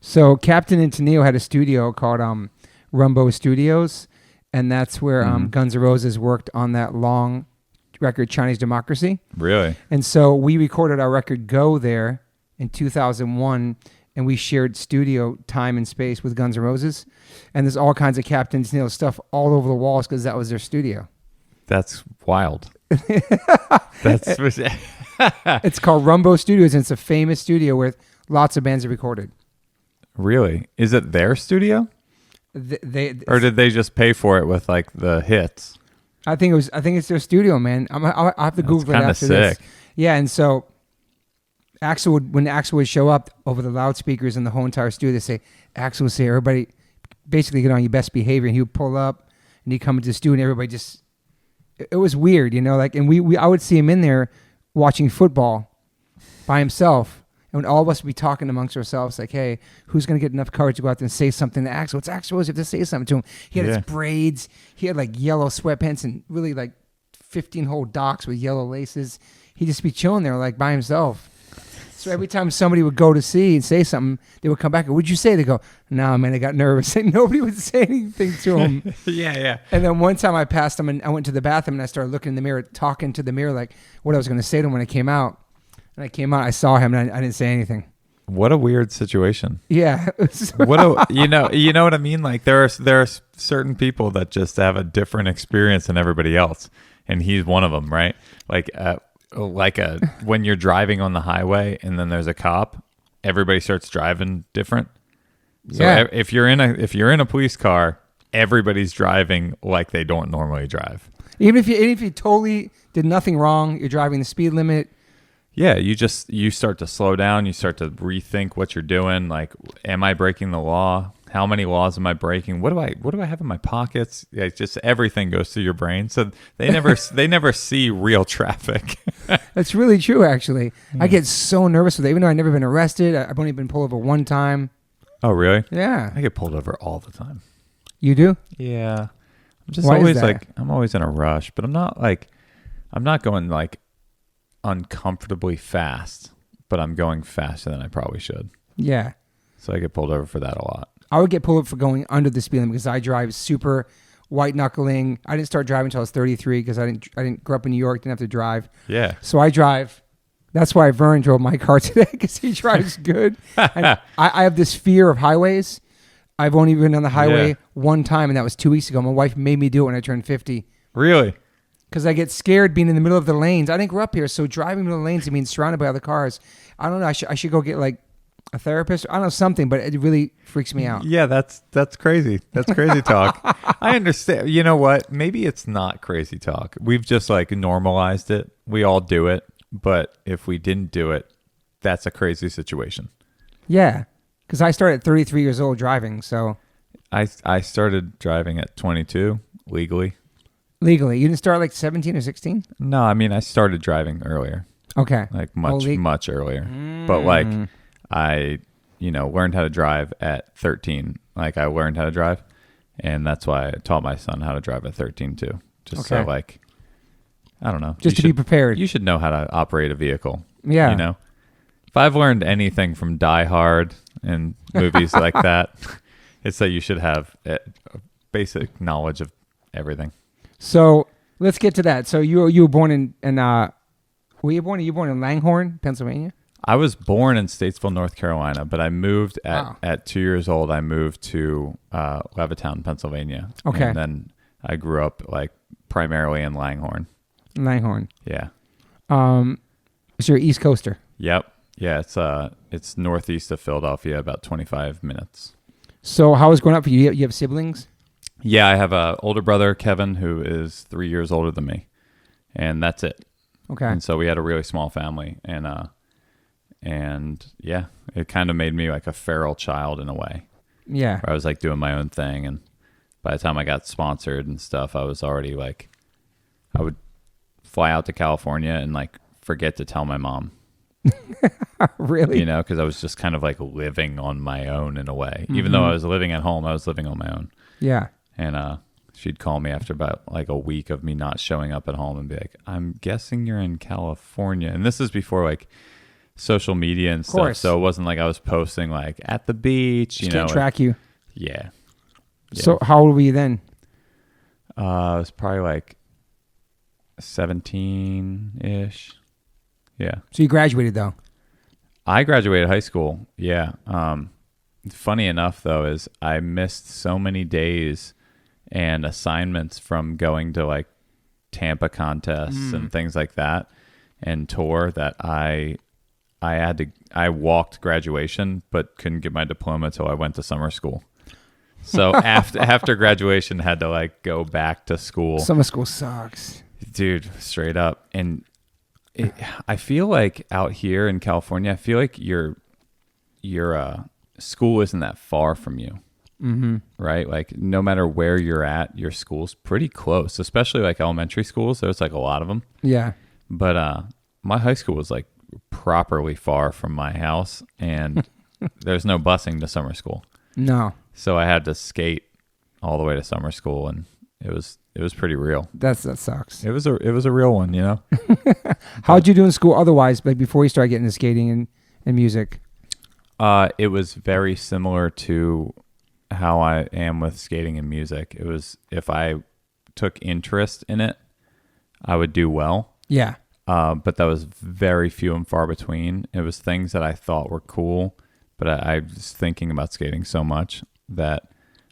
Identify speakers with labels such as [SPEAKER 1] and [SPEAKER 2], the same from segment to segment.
[SPEAKER 1] So Captain and Tennille had a studio called Rumbo Studios, and that's where Guns N' Roses worked on that long record, Chinese Democracy.
[SPEAKER 2] Really?
[SPEAKER 1] And so we recorded our record Go there in 2001, and we shared studio time and space with Guns N' Roses. And there's all kinds of Captain and Tennille stuff all over the walls because that was their studio.
[SPEAKER 2] That's wild.
[SPEAKER 1] It's called Rumbo Studios, and it's a famous studio where lots of bands have recorded.
[SPEAKER 2] Really? Is it their studio? Or did they just pay for it with like the hits?
[SPEAKER 1] I think it's their studio, man. I'll have to Google it after
[SPEAKER 2] sick.
[SPEAKER 1] this. Yeah, and so when Axl would show up over the loudspeakers in the whole entire studio, they say, Axl would say, everybody basically get on your best behavior, and he would pull up and he'd come into the studio and everybody just, it was weird, you know, like, and I would see him in there watching football by himself. And when all of us would be talking amongst ourselves, like, hey, who's going to get enough courage to go out there and say something to Axl? It's Axl Rose. You have to say something to him. He had his braids. He had like yellow sweatpants and really like 15-hole docks with yellow laces. He'd just be chilling there like by himself. So every time somebody would go to see and say something, they would come back and, what'd you say? They go, nah, man, I got nervous. And nobody would say anything to him.
[SPEAKER 2] Yeah.
[SPEAKER 1] And then one time I passed him and I went to the bathroom and I started looking in the mirror, talking to the mirror like what I was going to say to him when I came out. And I came out, I saw him, and I didn't say anything.
[SPEAKER 2] What a weird situation.
[SPEAKER 1] Yeah.
[SPEAKER 2] You know what I mean? Like there are certain people that just have a different experience than everybody else, and he's one of them, right? Like when you're driving on the highway and then there's a cop, everybody starts driving different. So if you're in a police car, everybody's driving like they don't normally drive.
[SPEAKER 1] Even if you totally did nothing wrong, you're driving the speed limit.
[SPEAKER 2] Yeah, you start to slow down. You start to rethink what you're doing. Like, am I breaking the law? How many laws am I breaking? What do I have in my pockets? Yeah, just everything goes through your brain. So they never see real traffic.
[SPEAKER 1] That's really true, actually. I get so nervous with it, even though I've never been arrested. I've only been pulled over one time.
[SPEAKER 2] Oh, really?
[SPEAKER 1] Yeah.
[SPEAKER 2] I get pulled over all the time.
[SPEAKER 1] You do?
[SPEAKER 2] Yeah. I'm just
[SPEAKER 1] Why
[SPEAKER 2] always
[SPEAKER 1] is that?
[SPEAKER 2] like, I'm always in a rush, but I'm not going like uncomfortably fast, but I'm going faster than I probably should.
[SPEAKER 1] Yeah.
[SPEAKER 2] So I get pulled over for that a lot.
[SPEAKER 1] I would get pulled over for going under the speed limit because I drive super white knuckling. I didn't start driving until I was 33 because I didn't grow up in New York, didn't have to drive.
[SPEAKER 2] Yeah.
[SPEAKER 1] So I drive. That's why Vern drove my car today because he drives good. And I have this fear of highways. I've only been on the highway one time, and that was 2 weeks ago. My wife made me do it when I turned 50.
[SPEAKER 2] Really?
[SPEAKER 1] Because I get scared being in the middle of the lanes. I didn't grow up here, so driving in the middle of the lanes and being surrounded by other cars, I don't know. I should go get like a therapist. I don't know, something, but it really freaks me out.
[SPEAKER 2] Yeah, that's crazy. That's crazy talk. I understand. You know what? Maybe it's not crazy talk. We've just like normalized it. We all do it. But if we didn't do it, that's a crazy situation.
[SPEAKER 1] Yeah, because I started at 33 years old driving, so.
[SPEAKER 2] I started driving at 22 legally.
[SPEAKER 1] Legally? You didn't start like 17 or 16?
[SPEAKER 2] No, I mean, I started driving earlier.
[SPEAKER 1] Okay.
[SPEAKER 2] Like much earlier. But like I, learned how to drive at 13. Like I learned how to drive, and that's why I taught my son how to drive at 13 too. Just so like, I don't know.
[SPEAKER 1] Just to be prepared.
[SPEAKER 2] You should know how to operate a vehicle.
[SPEAKER 1] Yeah.
[SPEAKER 2] If I've learned anything from Die Hard and movies like that, it's that you should have a basic knowledge of everything.
[SPEAKER 1] So let's get to that. So you were born in were you born in Langhorne, Pennsylvania?
[SPEAKER 2] I was born in Statesville, North Carolina, but I moved at 2 years old. I moved to Levittown, Pennsylvania.
[SPEAKER 1] Okay.
[SPEAKER 2] And then I grew up like primarily in Langhorne.
[SPEAKER 1] Langhorne.
[SPEAKER 2] Yeah.
[SPEAKER 1] So you're an East Coaster.
[SPEAKER 2] Yep. Yeah, it's northeast of Philadelphia, about 25 minutes.
[SPEAKER 1] So how was growing up for you? You have siblings?
[SPEAKER 2] Yeah, I have an older brother, Kevin, who is 3 years older than me, and that's it.
[SPEAKER 1] Okay.
[SPEAKER 2] And so we had a really small family, and yeah, it kind of made me like a feral child in a way.
[SPEAKER 1] Yeah.
[SPEAKER 2] Where I was like doing my own thing, and by the time I got sponsored and stuff, I was already like, I would fly out to California and like forget to tell my mom.
[SPEAKER 1] Really?
[SPEAKER 2] Because I was just kind of like living on my own in a way. Even though I was living at home, I was living on my own.
[SPEAKER 1] Yeah.
[SPEAKER 2] And she'd call me after about like a week of me not showing up at home and be like, I'm guessing you're in California. And this is before like social media and stuff.
[SPEAKER 1] course.
[SPEAKER 2] So it wasn't like I was posting like at the beach, you
[SPEAKER 1] Just
[SPEAKER 2] know.
[SPEAKER 1] can't track you.
[SPEAKER 2] Yeah.
[SPEAKER 1] So how old were you then?
[SPEAKER 2] I was probably like 17-ish. Yeah.
[SPEAKER 1] So you graduated though.
[SPEAKER 2] I graduated high school. Yeah. Funny enough though is I missed so many days and assignments from going to like Tampa contests and things like that and tour that I walked graduation but couldn't get my diploma until I went to summer school. So after graduation had to like go back to school.
[SPEAKER 1] Summer school sucks.
[SPEAKER 2] Dude, straight up. And I feel like out here in California, I feel like your school isn't that far from you.
[SPEAKER 1] Mm-hmm.
[SPEAKER 2] Right? Like no matter where you're at, your school's pretty close, especially like elementary schools. There's like a lot of them.
[SPEAKER 1] Yeah.
[SPEAKER 2] But my high school was like properly far from my house and there's no busing to summer school.
[SPEAKER 1] No.
[SPEAKER 2] So I had to skate all the way to summer school and it was pretty real.
[SPEAKER 1] That sucks.
[SPEAKER 2] It was a real one, you know?
[SPEAKER 1] How'd you do in school otherwise, like before you started getting into skating and music?
[SPEAKER 2] It was very similar to how I am with skating and music. It was if I took interest in it, I would do well.
[SPEAKER 1] Yeah.
[SPEAKER 2] But that was very few and far between. It was things that I thought were cool, but I was thinking about skating so much that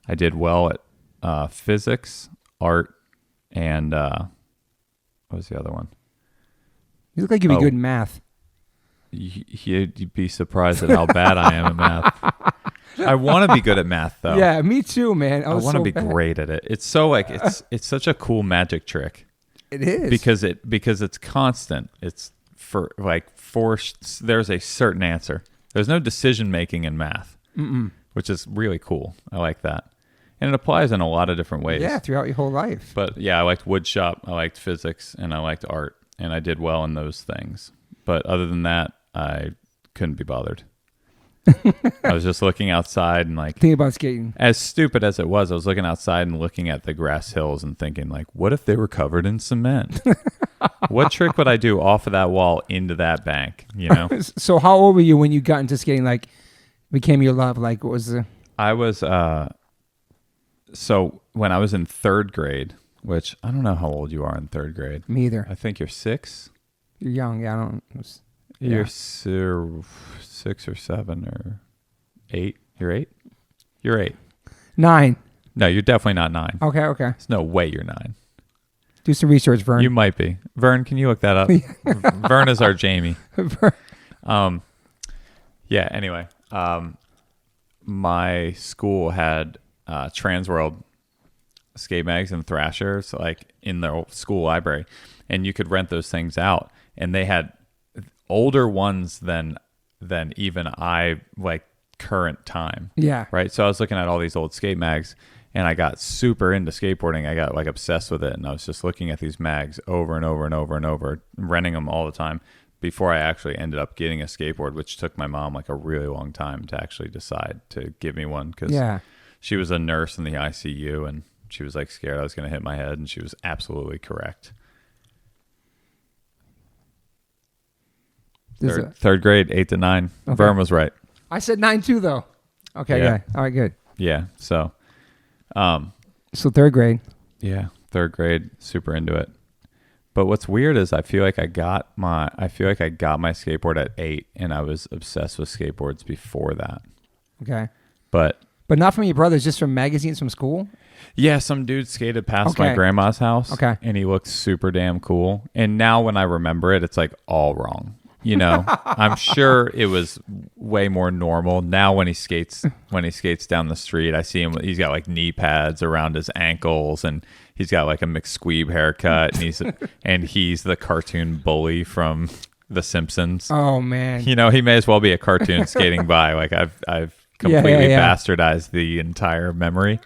[SPEAKER 2] I did well at physics, art, and what was the other one?
[SPEAKER 1] You look like you'd be good in math.
[SPEAKER 2] You'd be surprised at how bad I am at math. I want to be good at math, though.
[SPEAKER 1] Yeah, me too, man.
[SPEAKER 2] I want to be great at it. It's so like it's such a cool magic trick.
[SPEAKER 1] It is
[SPEAKER 2] because it's constant. It's there's a certain answer. There's no decision making in math, which is really cool. I like that, and it applies in a lot of different ways.
[SPEAKER 1] Yeah, throughout your whole life.
[SPEAKER 2] But yeah, I liked wood shop, I liked physics, and I liked art, and I did well in those things. But other than that, I couldn't be bothered. I was just looking outside and like
[SPEAKER 1] think about skating.
[SPEAKER 2] As stupid as it was, I was looking outside and looking at the grass hills and thinking like, what if they were covered in cement? What trick would I do off of that wall into that bank? You know?
[SPEAKER 1] So how old were you when you got into skating? Like became your love? Like what was the?
[SPEAKER 2] I was so when I was in third grade, which I don't know how old you are in third grade.
[SPEAKER 1] Me either.
[SPEAKER 2] I think you're 6.
[SPEAKER 1] You're young. Yeah, I don't.
[SPEAKER 2] You're 6 or 7 or 8. You're 8? You're 8.
[SPEAKER 1] 9.
[SPEAKER 2] No, you're definitely not 9.
[SPEAKER 1] Okay.
[SPEAKER 2] There's no way you're 9.
[SPEAKER 1] Do some research, Vern.
[SPEAKER 2] You might be. Vern, can you look that up? Vern is our Jamie. Yeah, anyway. My school had Transworld skate mags and Thrashers like in the school library, and you could rent those things out, and they had older ones than even I like current time.
[SPEAKER 1] Yeah.
[SPEAKER 2] Right. So I was looking at all these old skate mags and I got super into skateboarding. I got like obsessed with it. And I was just looking at these mags over and over and over and over, renting them all the time before I actually ended up getting a skateboard, which took my mom like a really long time to actually decide to give me one. Cause she was a nurse in the ICU and she was like scared I was going to hit my head. And she was absolutely correct. Third grade, 8 to 9. Okay. Vern was right.
[SPEAKER 1] I said 9 too, though. Okay, yeah. All right, good.
[SPEAKER 2] Yeah, so.
[SPEAKER 1] So third grade.
[SPEAKER 2] Yeah, third grade, super into it. But what's weird is I feel like I got my skateboard at 8, and I was obsessed with skateboards before that.
[SPEAKER 1] Okay.
[SPEAKER 2] But
[SPEAKER 1] not from your brothers, just from magazines from school?
[SPEAKER 2] Yeah, some dude skated past my grandma's house.
[SPEAKER 1] Okay.
[SPEAKER 2] And he looked super damn cool. And now when I remember it, it's like all wrong. You know, I'm sure it was way more normal. Now when he skates down the street, I see him. He's got like knee pads around his ankles, and he's got like a McSqueeb haircut, and he's the cartoon bully from The Simpsons.
[SPEAKER 1] Oh man!
[SPEAKER 2] You know, he may as well be a cartoon skating by. Like I've completely bastardized the entire memory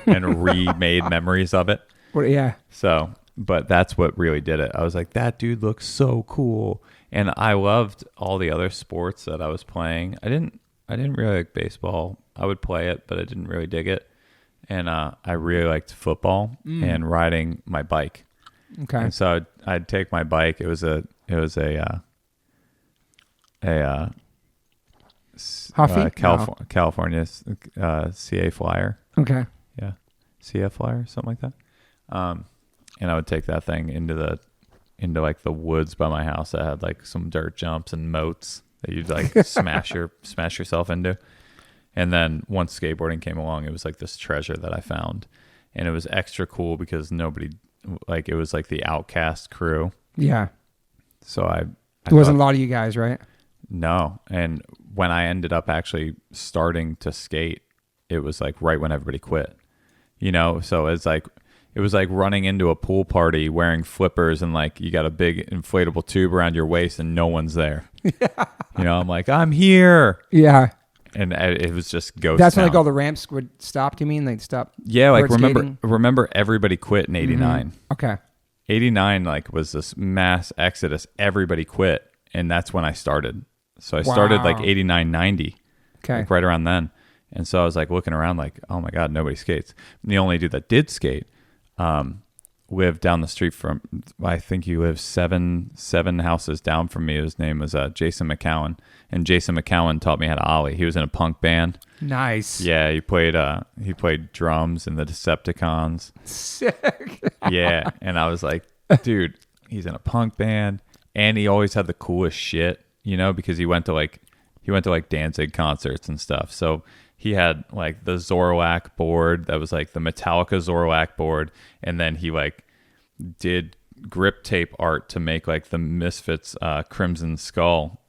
[SPEAKER 2] and remade memories of it.
[SPEAKER 1] Well, yeah.
[SPEAKER 2] So, but that's what really did it. I was like, that dude looks so cool. And I loved all the other sports that I was playing. I didn't really like baseball. I would play it, but I didn't really dig it. And I really liked football and riding my bike.
[SPEAKER 1] Okay.
[SPEAKER 2] And so I'd take my bike. It was a
[SPEAKER 1] Huffy?
[SPEAKER 2] California CA Flyer.
[SPEAKER 1] Okay.
[SPEAKER 2] Yeah, CA Flyer, something like that. And I would take that thing into like the woods by my house that had like some dirt jumps and moats that you'd like smash yourself into. And then once skateboarding came along, it was like this treasure that I found, and it was extra cool because nobody, like, it was like the outcast crew.
[SPEAKER 1] Yeah.
[SPEAKER 2] So I
[SPEAKER 1] there wasn't a lot of you guys, right?
[SPEAKER 2] No. And when I ended up actually starting to skate, it was like right when everybody quit, so it was like running into a pool party wearing flippers and like you got a big inflatable tube around your waist and no one's there. Yeah. I'm like, I'm here.
[SPEAKER 1] Yeah.
[SPEAKER 2] And it was just ghost
[SPEAKER 1] That's
[SPEAKER 2] town.
[SPEAKER 1] when like all the ramps would stop, you mean? They'd stop?
[SPEAKER 2] Yeah, like remember everybody quit in 89.
[SPEAKER 1] Mm-hmm. Okay.
[SPEAKER 2] 89 like was this mass exodus. Everybody quit, and that's when I started. So I started like 89, 90.
[SPEAKER 1] Okay.
[SPEAKER 2] Like right around then. And so I was like looking around like, oh my God, nobody skates. And the only dude that did skate lived down the street from, I think he lived seven houses down from me. His name was Jason McCowan. And Jason McCowan taught me how to ollie. He was in a punk band.
[SPEAKER 1] Nice.
[SPEAKER 2] Yeah, he played drums in the Decepticons.
[SPEAKER 1] Sick.
[SPEAKER 2] Yeah, and I was like, dude, he's in a punk band, and he always had the coolest shit, because he went to like Danzig concerts and stuff. So he had like the Zorlak board that was like the Metallica Zorlak board, and then he like did grip tape art to make like the Misfits Crimson Skull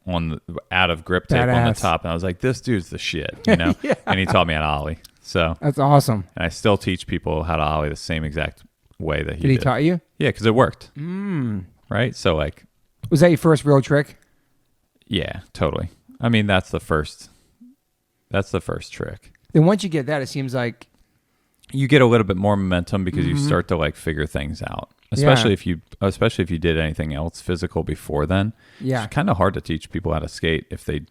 [SPEAKER 2] out of grip tape on the top. And I was like, this dude's the shit, Yeah. And he taught me how to ollie. So
[SPEAKER 1] that's awesome.
[SPEAKER 2] And I still teach people how to ollie the same exact way that he did.
[SPEAKER 1] Did he taught you?
[SPEAKER 2] Yeah, because it worked.
[SPEAKER 1] Mm.
[SPEAKER 2] Right? So like,
[SPEAKER 1] was that your first real trick?
[SPEAKER 2] Yeah, totally. I mean, that's the first trick.
[SPEAKER 1] Then once you get that, it seems like
[SPEAKER 2] you get a little bit more momentum because you start to like figure things out. Especially if you did anything else physical before then.
[SPEAKER 1] Yeah.
[SPEAKER 2] It's kind of hard to teach people how to skate if they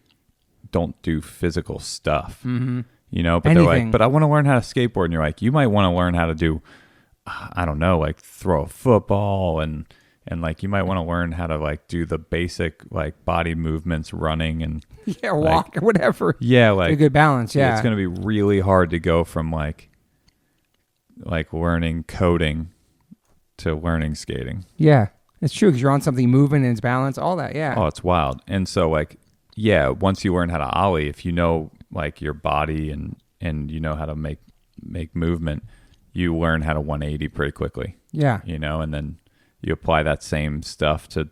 [SPEAKER 2] don't do physical stuff. Mm-hmm. But they're like, but I want to learn how to skateboard. And you're like, you might want to learn how to do, I don't know, like throw a football and like you might want to learn how to like do the basic like body movements, running and
[SPEAKER 1] walk or whatever.
[SPEAKER 2] Yeah, like
[SPEAKER 1] a good balance. Yeah,
[SPEAKER 2] it's going to be really hard to go from like learning coding to learning skating.
[SPEAKER 1] Yeah, it's true because you're on something moving and it's balance, all that. Yeah.
[SPEAKER 2] Oh, it's wild. And so like, yeah, once you learn how to ollie, if you know like your body and you know how to make movement, you learn how to 180 pretty quickly.
[SPEAKER 1] Yeah.
[SPEAKER 2] And then you apply that same stuff to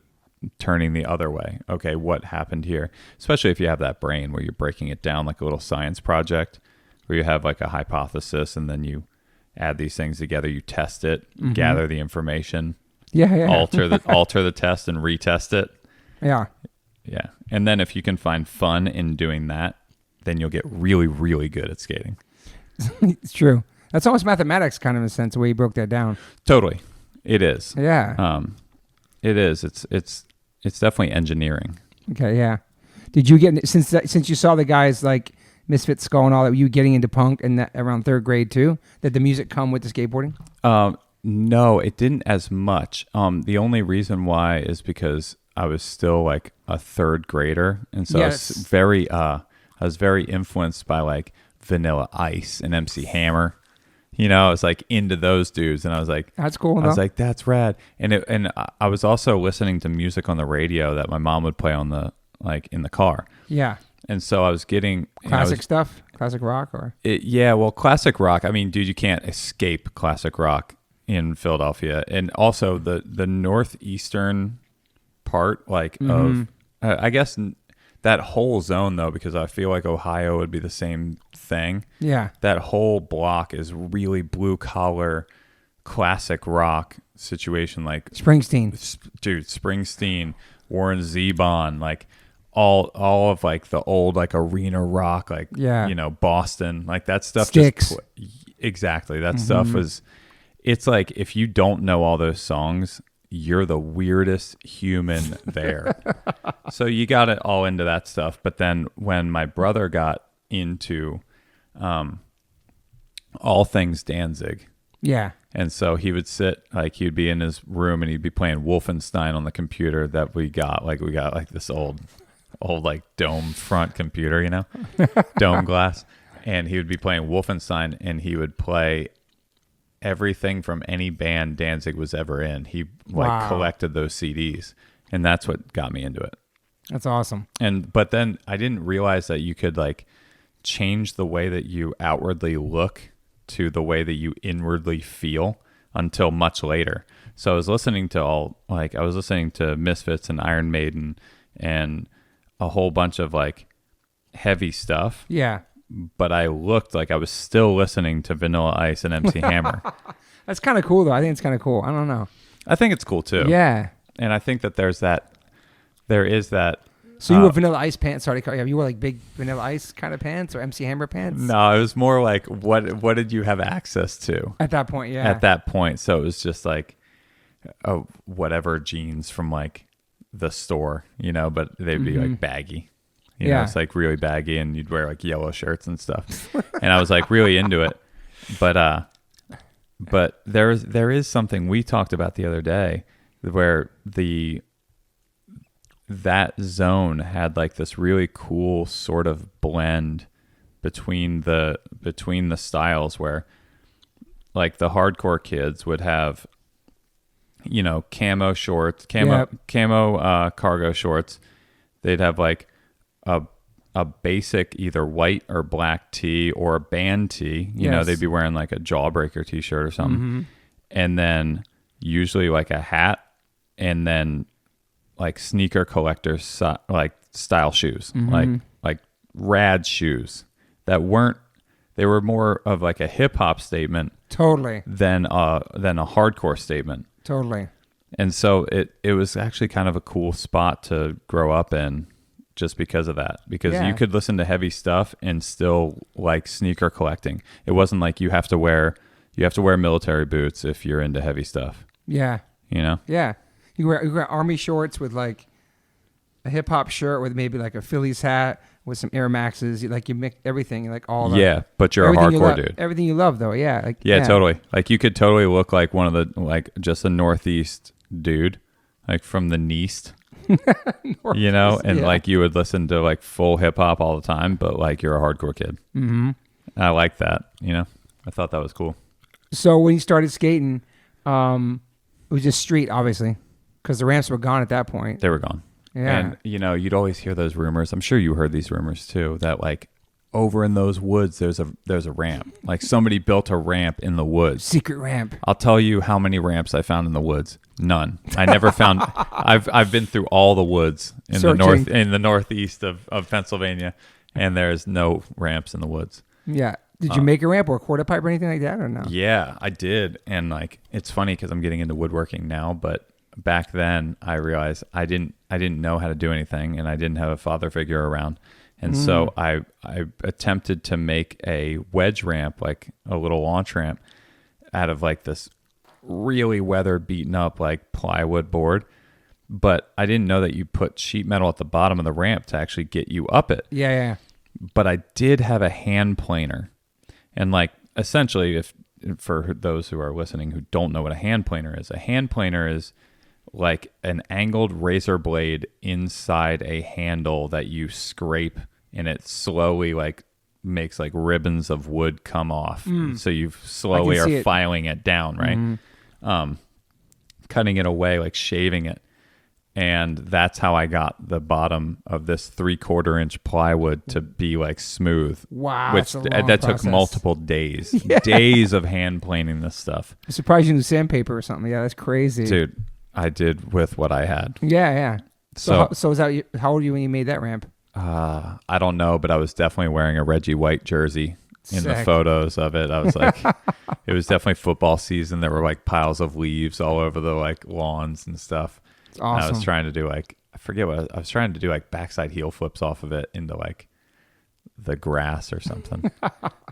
[SPEAKER 2] turning the other way. Okay, what happened here? Especially if you have that brain where you're breaking it down like a little science project where you have like a hypothesis and then you add these things together, you test it, gather the information, alter the test and retest it.
[SPEAKER 1] Yeah.
[SPEAKER 2] Yeah. And then if you can find fun in doing that, then you'll get really, really good at skating.
[SPEAKER 1] It's true. That's almost mathematics kind of in a sense, the way you broke that down.
[SPEAKER 2] Totally. It is.
[SPEAKER 1] Yeah.
[SPEAKER 2] It is. It's definitely engineering.
[SPEAKER 1] Okay, yeah. Did you get, since you saw the guys like Misfit Skull and all that, were you getting into punk and that around third grade too? Did the music come with the skateboarding?
[SPEAKER 2] No, it didn't as much. The only reason why is because I was still like a third grader, and so I was very influenced by like Vanilla Ice and MC Hammer. I was like into those dudes, and I was like,
[SPEAKER 1] "That's cool."
[SPEAKER 2] I was like, "That's rad." And I was also listening to music on the radio that my mom would play on the in the car.
[SPEAKER 1] Yeah.
[SPEAKER 2] And so I was getting
[SPEAKER 1] classic stuff, classic rock, or
[SPEAKER 2] classic rock. I mean, dude, you can't escape classic rock in Philadelphia, and also the northeastern part, of I guess that whole zone though, because I feel like Ohio would be the same thing.
[SPEAKER 1] Yeah,
[SPEAKER 2] that whole block is really blue collar, classic rock situation, like
[SPEAKER 1] Springsteen,
[SPEAKER 2] dude, Springsteen, Warren Zevon, like. All of like the old like arena rock, like Boston, like that stuff.
[SPEAKER 1] Sticks.
[SPEAKER 2] Exactly. That stuff was. It's like if you don't know all those songs, you're the weirdest human there. So you got it all into that stuff. But then when my brother got into, all things Danzig.
[SPEAKER 1] Yeah.
[SPEAKER 2] And so he would sit, like he'd be in his room and he'd be playing Wolfenstein on the computer that we got like this old old like dome front computer, you know, dome glass. And he would be playing Wolfenstein, and he would play everything from any band Danzig was ever in. He like collected those CDs, and that's what got me into it.
[SPEAKER 1] That's awesome.
[SPEAKER 2] But then I didn't realize that you could like change the way that you outwardly look to the way that you inwardly feel until much later. So I was listening to Misfits and Iron Maiden and a whole bunch of like heavy stuff.
[SPEAKER 1] Yeah.
[SPEAKER 2] But I looked like I was still listening to Vanilla Ice and MC Hammer.
[SPEAKER 1] That's kind of cool though. I think it's kind of cool. I don't know.
[SPEAKER 2] I think it's cool too.
[SPEAKER 1] Yeah.
[SPEAKER 2] And I think that there is that.
[SPEAKER 1] So you wore Vanilla Ice pants? Sorry, you wore like big Vanilla Ice kind of pants or MC Hammer pants?
[SPEAKER 2] No, it was more like what did you have access to
[SPEAKER 1] at that point? Yeah.
[SPEAKER 2] At that point, so it was just like, whatever jeans from like the store, you know, but they'd be like baggy. You know, it's like really baggy, and you'd wear like yellow shirts and stuff. And I was like really into it, but there is something we talked about the other day where that zone had like this really cool sort of blend between the styles, where like the hardcore kids would have, you know, camo shorts, camo cargo shorts. They'd have like a basic either white or black tee or a band tee. You know, they'd be wearing like a Jawbreaker t-shirt or something. Mm-hmm. And then usually like a hat, and then like sneaker collectors like style shoes, like rad shoes that they were more of like a hip hop statement
[SPEAKER 1] totally
[SPEAKER 2] than a hardcore statement.
[SPEAKER 1] Totally.
[SPEAKER 2] And so it was actually kind of a cool spot to grow up in, just because of that, because you could listen to heavy stuff and still like sneaker collecting. It wasn't like you have to wear military boots if you're into heavy stuff.
[SPEAKER 1] Yeah.
[SPEAKER 2] You know?
[SPEAKER 1] Yeah. You wear army shorts with like a hip hop shirt with maybe like a Phillies hat with some Air Maxes. You mix everything, like all the,
[SPEAKER 2] yeah, but you're a hardcore dude.
[SPEAKER 1] Everything you love though, yeah. Like
[SPEAKER 2] totally. Like you could totally look like one of the like just a Northeast dude, like from the Neast. You know, and like you would listen to like full hip hop all the time, but like you're a hardcore kid. Mm-hmm. And I like that. You know, I thought that was cool.
[SPEAKER 1] So when you started skating, it was just street, obviously, because the ramps were gone at that point.
[SPEAKER 2] They were gone. Yeah. And you know, you'd always hear those rumors. I'm sure you heard these rumors too, that like over in those woods, there's a ramp. Like somebody built a ramp in the woods.
[SPEAKER 1] Secret ramp.
[SPEAKER 2] I'll tell you how many ramps I found in the woods. None. I never found. I've been through all the woods in the northeast of Pennsylvania, and there's no ramps in the woods.
[SPEAKER 1] Yeah. Did you make a ramp or a quarter pipe or anything like that, or no?
[SPEAKER 2] Yeah, I did. And like, it's funny because I'm getting into woodworking now, but back then I realized I didn't know how to do anything, and I didn't have a father figure around. And so I attempted to make a wedge ramp, like a little launch ramp, out of like this really weather beaten up like plywood board. But I didn't know that you put sheet metal at the bottom of the ramp to actually get you up it.
[SPEAKER 1] Yeah.
[SPEAKER 2] But I did have a hand planer. And like essentially, for those who are listening who don't know what a hand planer is, a hand planer is like an angled razor blade inside a handle that you scrape, and it slowly like makes like ribbons of wood come off. So you slowly are filing it down, right? Cutting it away, like shaving it. And that's how I got the bottom of this 3/4 inch plywood to be like smooth.
[SPEAKER 1] Wow.
[SPEAKER 2] Which that took multiple days. Days of hand planing this stuff.
[SPEAKER 1] I'm surprised you used sandpaper or something. Yeah, that's crazy.
[SPEAKER 2] Dude, I did with what I had.
[SPEAKER 1] Yeah. So was that, how old were you when you made that ramp?
[SPEAKER 2] I don't know, but I was definitely wearing a Reggie White jersey in the photos of it. I was like, it was definitely football season. There were like piles of leaves all over the like lawns and stuff. It's awesome. And I was trying to do like, I forget what I was trying to do, like backside heel flips off of it into like the grass or something.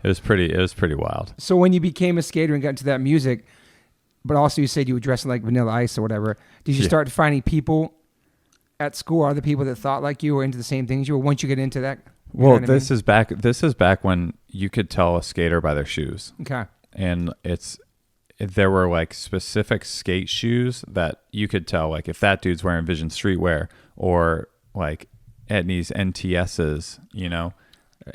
[SPEAKER 2] It was pretty wild.
[SPEAKER 1] So when you became a skater and got into that music, but also you said you were dressing like Vanilla Ice or whatever, did you start finding people at school, other people that thought like you or into the same things you were once you get into that?
[SPEAKER 2] Well, this is back when you could tell a skater by their shoes.
[SPEAKER 1] Okay.
[SPEAKER 2] And there were like specific skate shoes that you could tell, like if that dude's wearing Vision Streetwear, or like Etnies NTSs, you know,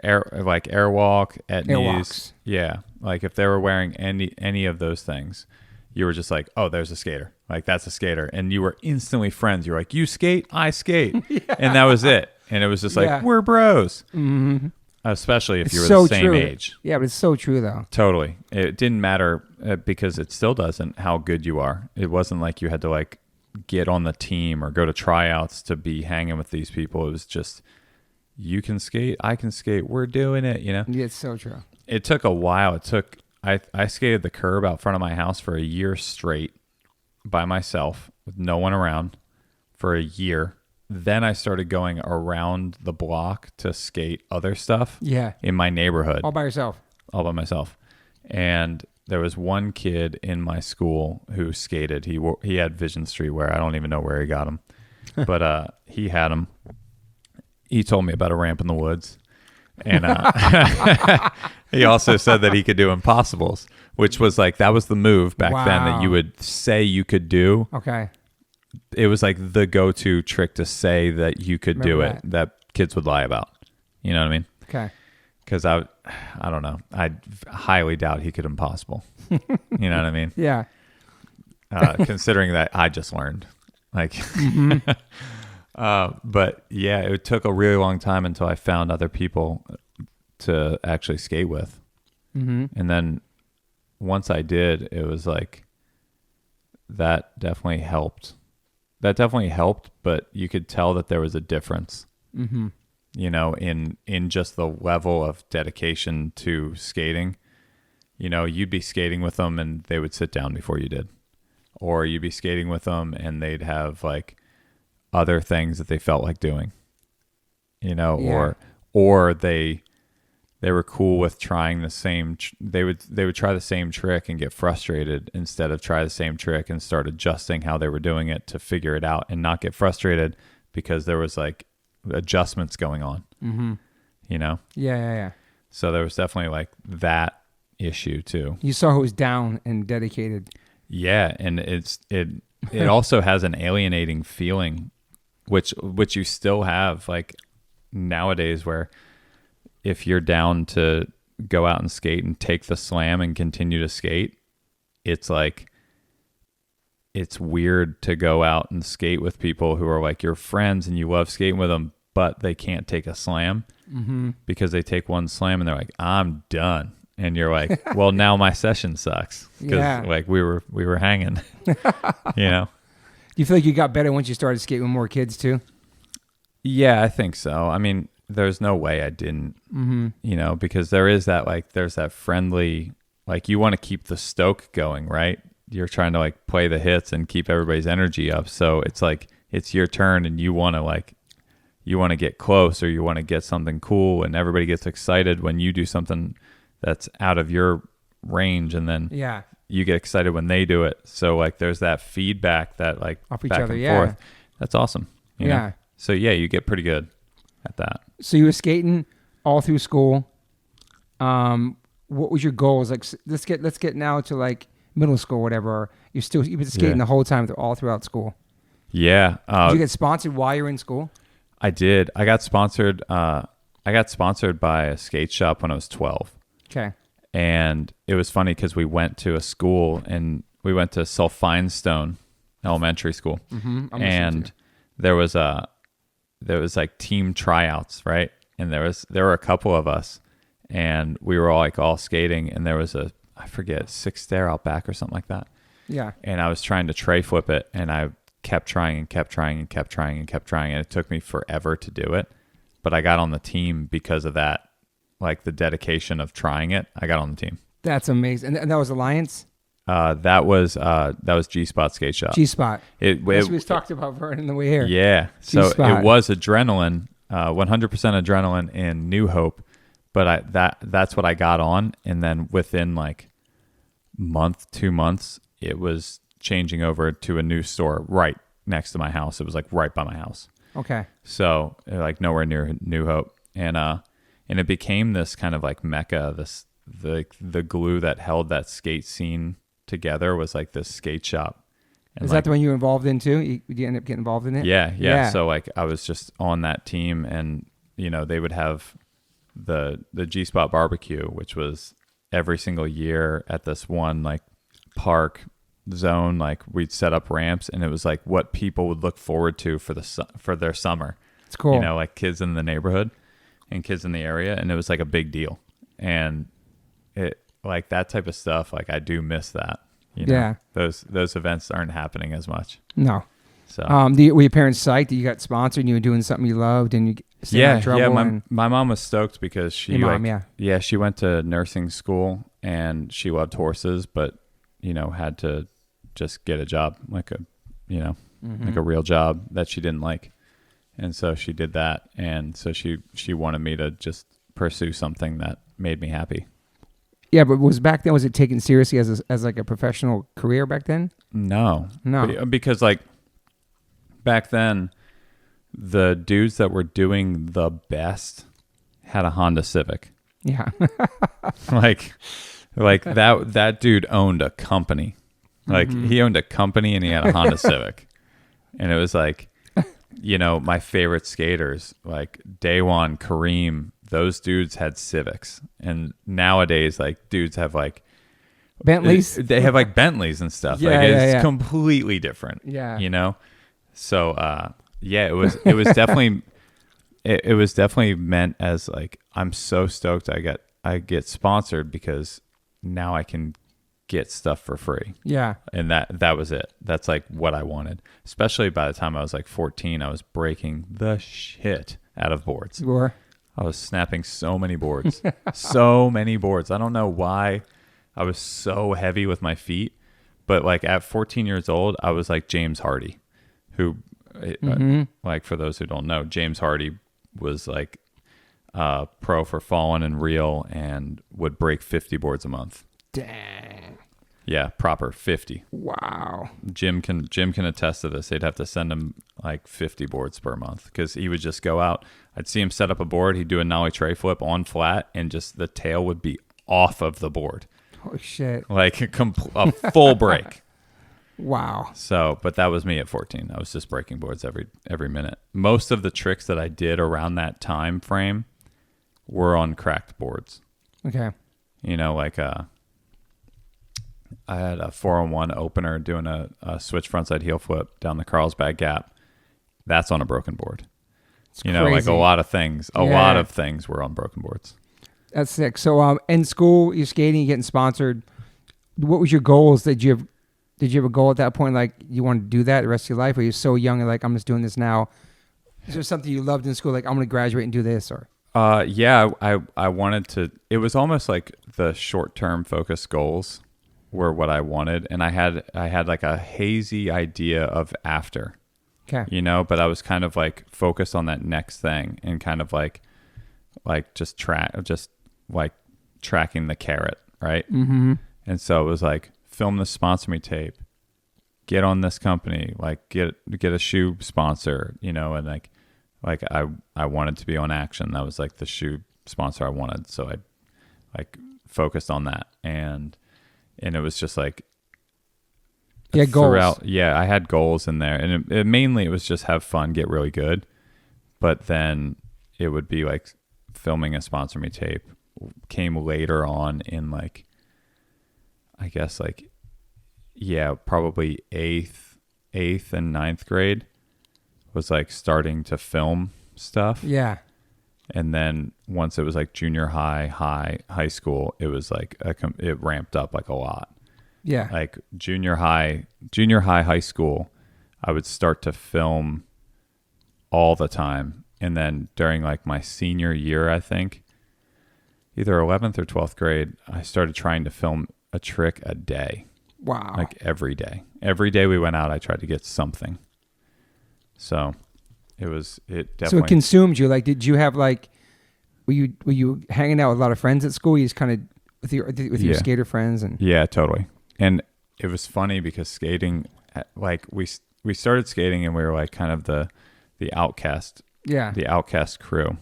[SPEAKER 2] Airwalk, Etnies.
[SPEAKER 1] Airwalks.
[SPEAKER 2] Yeah. Like if they were wearing any of those things, you were just like, oh, there's a skater. Like that's a skater. And you were instantly friends. You're like, you skate, I skate. And that was it. And it was just like, we're bros.
[SPEAKER 1] Mm-hmm.
[SPEAKER 2] Especially if
[SPEAKER 1] It's
[SPEAKER 2] you were
[SPEAKER 1] so
[SPEAKER 2] the same
[SPEAKER 1] true.
[SPEAKER 2] age.
[SPEAKER 1] Yeah, but it's so true though.
[SPEAKER 2] Totally. It didn't matter because it still doesn't how good you are. It wasn't like you had to like get on the team or go to tryouts to be hanging with these people. It was just, you can skate, I can skate, we're doing it, you know?
[SPEAKER 1] Yeah, it's so true.
[SPEAKER 2] It took a while. I skated the curb out front of my house for a year straight by myself with no one around for a year. Then I started going around the block to skate other stuff in my neighborhood.
[SPEAKER 1] All by yourself.
[SPEAKER 2] All by myself. And there was one kid in my school who skated. He had Vision Streetwear. I don't even know where he got them. But he had them. He told me about a ramp in the woods. And he also said that he could do impossibles, which was like, that was the move back then that you would say you could do.
[SPEAKER 1] Okay.
[SPEAKER 2] It was like the go-to trick to say that you could do it, that kids would lie about. You know what I mean?
[SPEAKER 1] Okay.
[SPEAKER 2] Because I don't know. I highly doubt he could impossible. You know what I mean?
[SPEAKER 1] Yeah.
[SPEAKER 2] Considering that I just learned. Like, but yeah, it took a really long time until I found other people to actually skate with.
[SPEAKER 1] Mm-hmm.
[SPEAKER 2] And then once I did, it was like, that definitely helped. But you could tell that there was a difference, you know, in just the level of dedication to skating. You know, you'd be skating with them and they would sit down before you did. Or you'd be skating with them and they'd have like other things that they felt like doing, you know, or they were cool with trying the same, they would try the same trick and get frustrated instead of try the same trick and start adjusting how they were doing it to figure it out and not get frustrated because there was like adjustments going on, you know?
[SPEAKER 1] Yeah.
[SPEAKER 2] So there was definitely like that issue too.
[SPEAKER 1] You saw who was down and dedicated.
[SPEAKER 2] Yeah. And it also has an alienating feeling, which you still have like nowadays where, if you're down to go out and skate and take the slam and continue to skate, it's like, it's weird to go out and skate with people who are like your friends and you love skating with them, but they can't take a slam because they take one slam and they're like, I'm done. And you're like, well, now my session sucks because like we were hanging, you know?
[SPEAKER 1] Do you feel like you got better once you started skating with more kids too?
[SPEAKER 2] Yeah, I think so. I mean, there's no way I didn't, you know, because there's that friendly, like you want to keep the stoke going, right? You're trying to like play the hits and keep everybody's energy up. So it's like, it's your turn and you want to get close or you want to get something cool and everybody gets excited when you do something that's out of your range. And then you get excited when they do it. So like, there's that feedback that like
[SPEAKER 1] off each
[SPEAKER 2] back
[SPEAKER 1] other.
[SPEAKER 2] and forth. That's awesome. You know? So yeah, you get pretty good at that.
[SPEAKER 1] So you were skating all through school. What was your goals? Like, let's get now to like middle school, or whatever. You've been skating the whole time all throughout school.
[SPEAKER 2] Yeah.
[SPEAKER 1] Did you get sponsored while you were in school?
[SPEAKER 2] I did. I got sponsored. I got sponsored by a skate shop when I was 12.
[SPEAKER 1] Okay.
[SPEAKER 2] And it was funny because we went to a school and we went to Sulfinestone Elementary School, and there was like team tryouts, right? And there were a couple of us, and we were all skating, and there was I forget, 6 stair out back or something like that.
[SPEAKER 1] Yeah.
[SPEAKER 2] And I was trying to tray flip it, and I kept trying and kept trying and kept trying and kept trying, and it took me forever to do it. But I got on the team because of that, like the dedication of trying it. I got on the team.
[SPEAKER 1] That's amazing. And that was Alliance?
[SPEAKER 2] That was G-Spot Skate Shop.
[SPEAKER 1] G-Spot.
[SPEAKER 2] It
[SPEAKER 1] we talked about Vernon on the way here.
[SPEAKER 2] Yeah. So
[SPEAKER 1] G-Spot.
[SPEAKER 2] it was adrenaline, 100% adrenaline in New Hope, but that's what I got on, and then within like month, 2 months, it was changing over to a new store right next to my house. It was like right by my house.
[SPEAKER 1] Okay.
[SPEAKER 2] So like nowhere near New Hope, and it became this kind of like mecca. The glue that held that skate scene together was like this skate shop, And
[SPEAKER 1] Is that the one you were involved in too? You end up getting involved in it?
[SPEAKER 2] Yeah. So like I was just on that team, and they would have the G-Spot barbecue, which was every single year at this one like park zone. Like we'd set up ramps, and it was like what people would look forward to for their summer.
[SPEAKER 1] It's cool.
[SPEAKER 2] Like kids in the neighborhood and kids in the area, and it was like a big deal. And it like that type of stuff, like I do miss that.
[SPEAKER 1] Yeah.
[SPEAKER 2] Those events aren't happening as much.
[SPEAKER 1] No.
[SPEAKER 2] So
[SPEAKER 1] were your parents psyched that you got sponsored and you were doing something you loved and you stayed out of trouble?
[SPEAKER 2] My mom was stoked because she she went to nursing school and she loved horses, but had to just get a job, like a like a real job that she didn't like. And so she did that, and so she wanted me to just pursue something that made me happy.
[SPEAKER 1] Yeah, but was it taken seriously as like a professional career back then?
[SPEAKER 2] No. Because like back then, the dudes that were doing the best had a Honda Civic.
[SPEAKER 1] Yeah.
[SPEAKER 2] like that dude owned a company. Like he owned a company and he had a Honda Civic. And it was like, my favorite skaters, like Daewon, Kareem, those dudes had Civics. And nowadays, like dudes have like
[SPEAKER 1] Bentleys.
[SPEAKER 2] They have like Bentleys and stuff. It's completely different.
[SPEAKER 1] Yeah.
[SPEAKER 2] So it was definitely it was definitely meant as like, I'm so stoked I get sponsored because now I can get stuff for free.
[SPEAKER 1] Yeah.
[SPEAKER 2] And that was it. That's like what I wanted. Especially by the time I was like 14, I was breaking the shit out of boards.
[SPEAKER 1] You were?
[SPEAKER 2] I was snapping so many boards. So many boards. I don't know why I was so heavy with my feet, but like at 14 years old, I was like James Hardy, who like for those who don't know, James Hardy was like pro for Fallen and Real and would break 50 boards a month.
[SPEAKER 1] Dang.
[SPEAKER 2] Yeah, proper 50.
[SPEAKER 1] Wow.
[SPEAKER 2] Jim can attest to this. They'd have to send him like 50 boards per month because he would just go out. I'd see him set up a board. He'd do a nollie tray flip on flat, and just the tail would be off of the board.
[SPEAKER 1] Holy shit.
[SPEAKER 2] Like a full break.
[SPEAKER 1] Wow.
[SPEAKER 2] So, but that was me at 14. I was just breaking boards every minute. Most of the tricks that I did around that time frame were on cracked boards.
[SPEAKER 1] Okay.
[SPEAKER 2] Like I had a 4-on-1 opener doing a switch frontside heel flip down the Carlsbad Gap. That's on a broken board.
[SPEAKER 1] It's
[SPEAKER 2] crazy.
[SPEAKER 1] Like
[SPEAKER 2] a lot of things were on broken boards.
[SPEAKER 1] That's sick. So in school, you're skating, you're getting sponsored. What was your goals? Did you have a goal at that point, like you wanted to do that the rest of your life? Or you're so young and like, I'm just doing this now? Is there something you loved in school, like I'm going to graduate and do this? Or
[SPEAKER 2] I wanted to. It was almost like the short-term focused goals were what I wanted, and I had like a hazy idea of after.
[SPEAKER 1] Okay.
[SPEAKER 2] But I was kind of like focused on that next thing and kind of like just tracking the carrot, right? Mm-hmm. And so it was like, film the sponsor me tape, get on this company, like get a shoe sponsor, and like I wanted to be on Action. That was like the shoe sponsor I wanted. So I like focused on that, and it was just like,
[SPEAKER 1] goals.
[SPEAKER 2] Yeah, I had goals in there, and it mainly was just have fun, get really good. But then it would be like filming a sponsor me tape came later on in like, I guess like, probably eighth and ninth grade was like starting to film stuff.
[SPEAKER 1] Yeah. And
[SPEAKER 2] then once it was like junior high school, it was like it ramped up like a lot.
[SPEAKER 1] Yeah.
[SPEAKER 2] Like junior high, high school, I would start to film all the time. And then during like my senior year, I think either 11th or 12th grade, I started trying to film a trick a day.
[SPEAKER 1] Wow.
[SPEAKER 2] Like every day. Every day we went out, I tried to get something. So it definitely.
[SPEAKER 1] So it consumed you. Like, did you have like, were you hanging out with a lot of friends at school? You just kind of with your skater friends and.
[SPEAKER 2] Yeah, totally. And it was funny because skating, like we started skating and we were like kind of the outcast.
[SPEAKER 1] Yeah.
[SPEAKER 2] The outcast crew.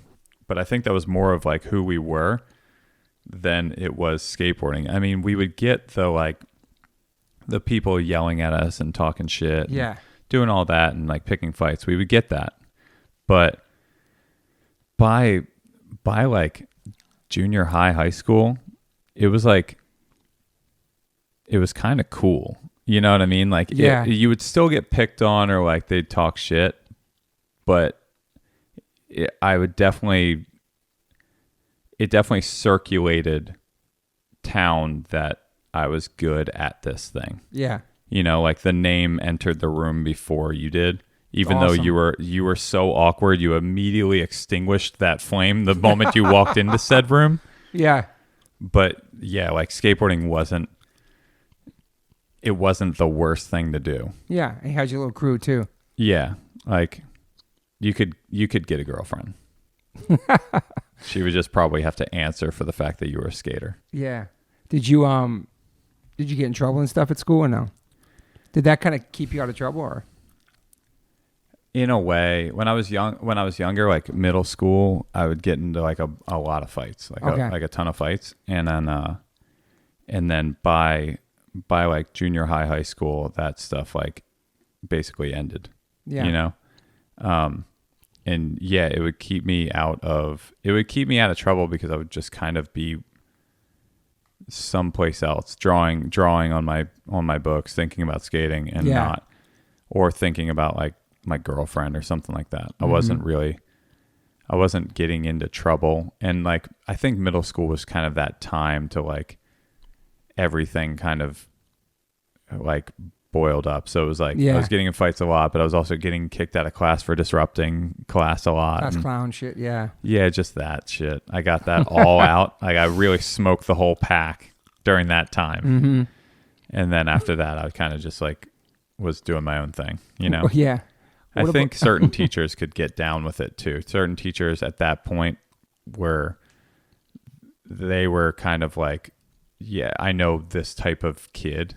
[SPEAKER 2] But I think that was more of like who we were than it was skateboarding. I mean, we would get the the people yelling at us and talking shit.
[SPEAKER 1] Yeah.
[SPEAKER 2] Doing all that and like picking fights. We would get that. But by like junior high school, it was kind of cool. You know what I mean? Like,
[SPEAKER 1] yeah.
[SPEAKER 2] You would still get picked on or like they'd talk shit, but it definitely circulated town that I was good at this thing.
[SPEAKER 1] Yeah.
[SPEAKER 2] You know, like the name entered the room before you did. Even though you were so awkward, you immediately extinguished that flame the moment you walked into said room.
[SPEAKER 1] Yeah.
[SPEAKER 2] But yeah, like skateboarding wasn't the worst thing to do.
[SPEAKER 1] Yeah. And you had your little crew too.
[SPEAKER 2] Yeah. Like you could get a girlfriend. She would just probably have to answer for the fact that you were a skater.
[SPEAKER 1] Yeah. Did you get in trouble and stuff at school or no? Did that kind of keep you out of trouble or?
[SPEAKER 2] In a way, when I was younger, like middle school, I would get into like a lot of fights, like a ton of fights, and then by like junior high school, that stuff like basically ended.
[SPEAKER 1] Yeah.
[SPEAKER 2] You know, and yeah, it would keep me out of trouble because I would just kind of be someplace else, drawing on my books, thinking about skating and not, or thinking about like my girlfriend or something like that. I wasn't getting into trouble. And like, I think middle school was kind of that time to like everything kind of like boiled up. So it was like, I was getting in fights a lot, but I was also getting kicked out of class for disrupting class a lot.
[SPEAKER 1] That's clown shit. Yeah.
[SPEAKER 2] Yeah. Just that shit. I got that all out. Like I really smoked the whole pack during that time.
[SPEAKER 1] Mm-hmm.
[SPEAKER 2] And then after that, I kind of just like was doing my own thing, you know?
[SPEAKER 1] Yeah.
[SPEAKER 2] I think certain teachers could get down with it too. Certain teachers at that point they were kind of like, yeah, I know this type of kid,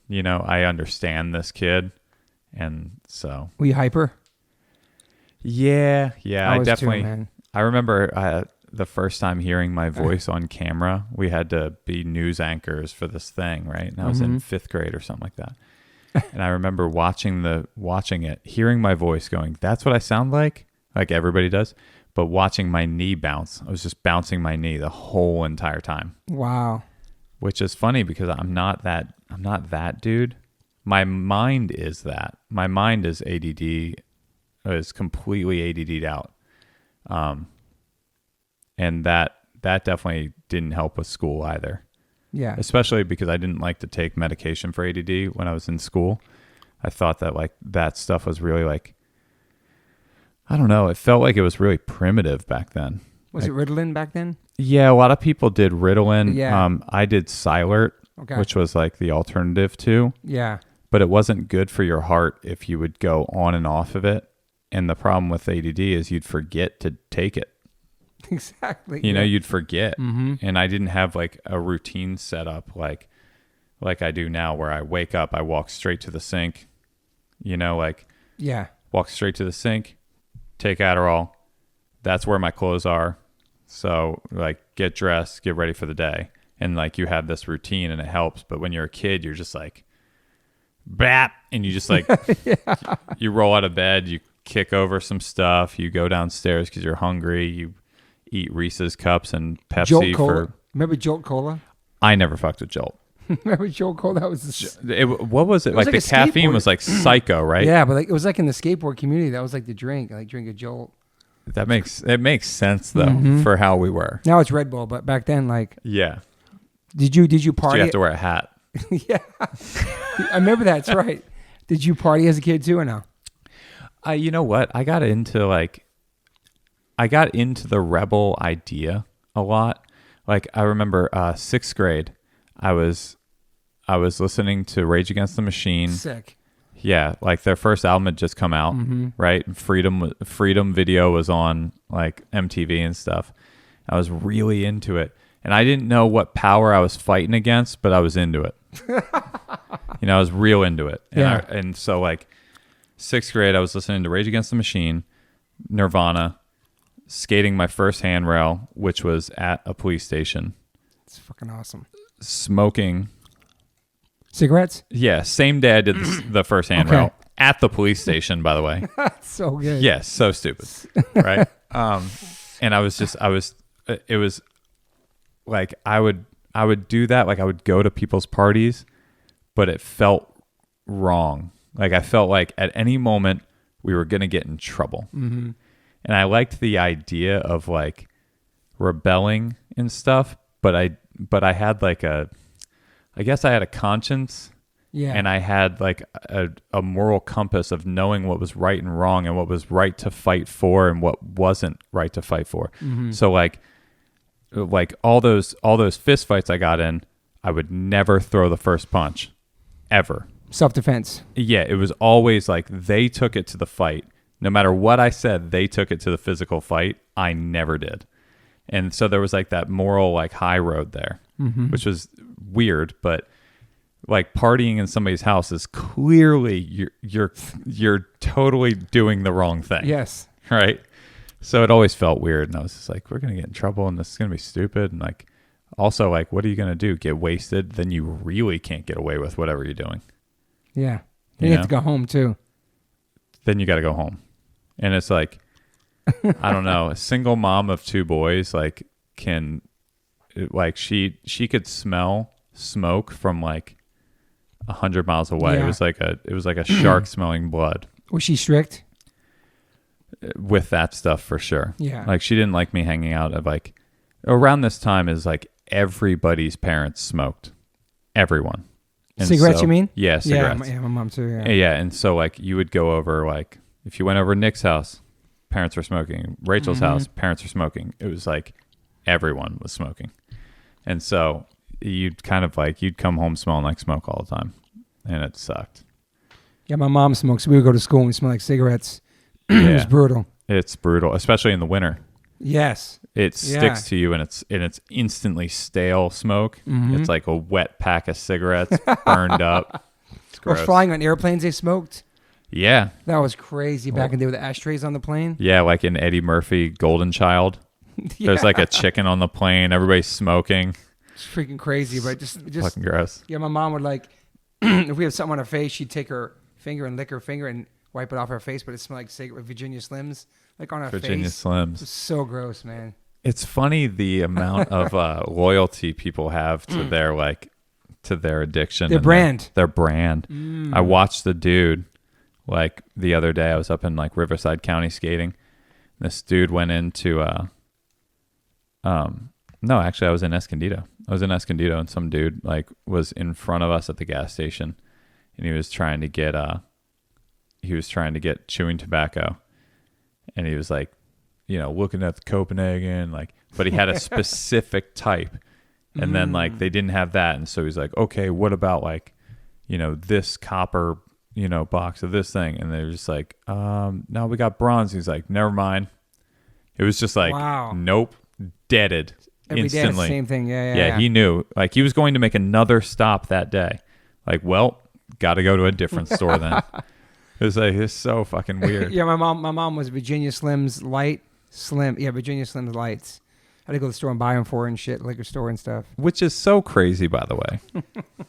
[SPEAKER 2] you know, I understand this kid. And so.
[SPEAKER 1] Were you hyper?
[SPEAKER 2] Yeah. I definitely,
[SPEAKER 1] too, man.
[SPEAKER 2] I remember the first time hearing my voice on camera, we had to be news anchors for this thing, right? And I was in 5th grade or something like that. And I remember watching it, hearing my voice going, that's what I sound like everybody does. But watching my knee bounce, I was just bouncing my knee the whole entire time.
[SPEAKER 1] Wow. Which
[SPEAKER 2] is funny because I'm not that dude. My mind is that. My mind is ADD, is completely ADD'd out. And that definitely didn't help with school either.
[SPEAKER 1] Yeah.
[SPEAKER 2] Especially because I didn't like to take medication for ADD when I was in school. I thought that like that stuff was really like, I don't know. It felt like it was really primitive back then.
[SPEAKER 1] Was it Ritalin back then?
[SPEAKER 2] Yeah. A lot of people did Ritalin.
[SPEAKER 1] Yeah.
[SPEAKER 2] I did Silert, which was like the alternative to.
[SPEAKER 1] Yeah.
[SPEAKER 2] But it wasn't good for your heart if you would go on and off of it. And the problem with ADD is you'd forget to take it.
[SPEAKER 1] Exactly.
[SPEAKER 2] You know, you'd forget.
[SPEAKER 1] Mm-hmm.
[SPEAKER 2] And I didn't have like a routine set up like I do now where I wake up, I walk straight to the sink, you know, like walk straight to the sink, take Adderall. That's where my clothes are. So like get dressed, get ready for the day. And like you have this routine and it helps. But when you're a kid, you're just like, bap. And you just like, you roll out of bed, you kick over some stuff, you go downstairs because you're hungry, you eat Reese's cups and Pepsi.
[SPEAKER 1] Jolt Cola. Remember Jolt Cola?
[SPEAKER 2] I never fucked with Jolt.
[SPEAKER 1] Remember Jolt Cola? That was
[SPEAKER 2] what was it? Like the caffeine was like psycho, right?
[SPEAKER 1] Yeah, but like it was like in the skateboard community. That was like the drink. Like drink a Jolt.
[SPEAKER 2] It makes sense though for how we were.
[SPEAKER 1] Now it's Red Bull, but back then, like Did you party?
[SPEAKER 2] So you have to wear a hat.
[SPEAKER 1] Yeah, I remember that. That's right. Did you party as a kid too, or no?
[SPEAKER 2] You know what? I got into the rebel idea a lot. Like I remember 6th grade, I was listening to Rage Against the Machine.
[SPEAKER 1] Sick.
[SPEAKER 2] Yeah, like their first album had just come out, right? Freedom video was on like MTV and stuff. I was really into it. And I didn't know what power I was fighting against, but I was into it. You know, I was real into it. And and so like 6th grade, I was listening to Rage Against the Machine, Nirvana, skating my first handrail, which was at a police station.
[SPEAKER 1] It's fucking awesome.
[SPEAKER 2] Smoking
[SPEAKER 1] Cigarettes?
[SPEAKER 2] Yeah, same day I did the first handrail at the police station, by the way.
[SPEAKER 1] That's so good.
[SPEAKER 2] Yeah, so stupid, right? And it was like I would do that. Like I would go to people's parties, but it felt wrong. Like I felt like at any moment we were going to get in trouble. Mm-hmm. And I liked the idea of like rebelling and stuff, but I had like I guess I had a conscience.
[SPEAKER 1] Yeah.
[SPEAKER 2] And I had like a moral compass of knowing what was right and wrong and what was right to fight for and what wasn't right to fight for. Mm-hmm. So like all those fist fights I got in, I would never throw the first punch ever.
[SPEAKER 1] Self-defense.
[SPEAKER 2] Yeah, it was always like they took it to the fight. No matter what I said, they took it to the physical fight. I never did. And so there was like that moral like high road there, which was weird, but like partying in somebody's house is clearly you're totally doing the wrong thing.
[SPEAKER 1] Yes.
[SPEAKER 2] Right. So it always felt weird, and I was just like, we're gonna get in trouble, and this is gonna be stupid, and like, also like, what are you gonna do? Get wasted? Then you really can't get away with whatever you're doing.
[SPEAKER 1] Yeah. You have to go home too.
[SPEAKER 2] Then you got to go home, and it's like, I don't know, a single mom of 2 boys like can, like she could smell smoke from like 100 miles away.
[SPEAKER 1] Yeah.
[SPEAKER 2] It was like a shark smelling blood.
[SPEAKER 1] Was she strict?
[SPEAKER 2] With that stuff for sure.
[SPEAKER 1] Yeah.
[SPEAKER 2] Like she didn't like me hanging out at like around this time is like everybody's parents smoked. Everyone. And
[SPEAKER 1] cigarettes, you mean?
[SPEAKER 2] Yeah, cigarettes.
[SPEAKER 1] Yeah, my mom too. Yeah.
[SPEAKER 2] Yeah, and so like you would go over like if you went over to Nick's house, parents were smoking. Rachel's house, parents were smoking. It was like everyone was smoking. And so you'd kind of like you'd come home smelling like smoke all the time, and it sucked.
[SPEAKER 1] Yeah, my mom smokes. We would go to school and we smell like cigarettes. It was brutal.
[SPEAKER 2] It's brutal, especially in the winter.
[SPEAKER 1] Yes.
[SPEAKER 2] It sticks to you, and it's instantly stale smoke. Mm-hmm. It's like a wet pack of cigarettes burned up. It's
[SPEAKER 1] or
[SPEAKER 2] gross.
[SPEAKER 1] flying on airplanes, they smoked.
[SPEAKER 2] Yeah.
[SPEAKER 1] That was crazy back in the day with the ashtrays on the plane.
[SPEAKER 2] Yeah, like in Eddie Murphy, Golden Child. Yeah. There's like a chicken on the plane. Everybody's smoking.
[SPEAKER 1] It's freaking crazy, but just
[SPEAKER 2] fucking gross.
[SPEAKER 1] Yeah, my mom would like, if we have something on her face, she'd take her finger and lick her finger and wipe it off her face, but it smelled like cigarette Virginia Slims, like on her face.
[SPEAKER 2] Virginia Slims.
[SPEAKER 1] It was so gross, man.
[SPEAKER 2] It's funny the amount of loyalty people have to their to their addiction.
[SPEAKER 1] Their brand.
[SPEAKER 2] Their brand. I watched the dude like the other day. I was up in like Riverside County skating. This dude went into no, actually I was in Escondido. And some dude like was in front of us at the gas station, and he was trying to get chewing tobacco, and he was like, you know, looking at the Copenhagen, like, but he had a specific type, and then like they didn't have that, and so he's like, okay, what about like, you know, this copper, you know, box of this thing, and they're just like, no, we got bronze. He's like, never mind. It was just like, wow. Nope, deaded instantly.
[SPEAKER 1] Same thing,
[SPEAKER 2] yeah. He knew, like, he was going to make another stop that day. Like, well, got to go to a different store then. It was like, it's so fucking weird.
[SPEAKER 1] Yeah, my mom was Virginia Slims Light Slim. Yeah, Virginia Slims Lights. I had to go to the store and buy them for her and shit, liquor store and stuff.
[SPEAKER 2] Which is so crazy, by the way.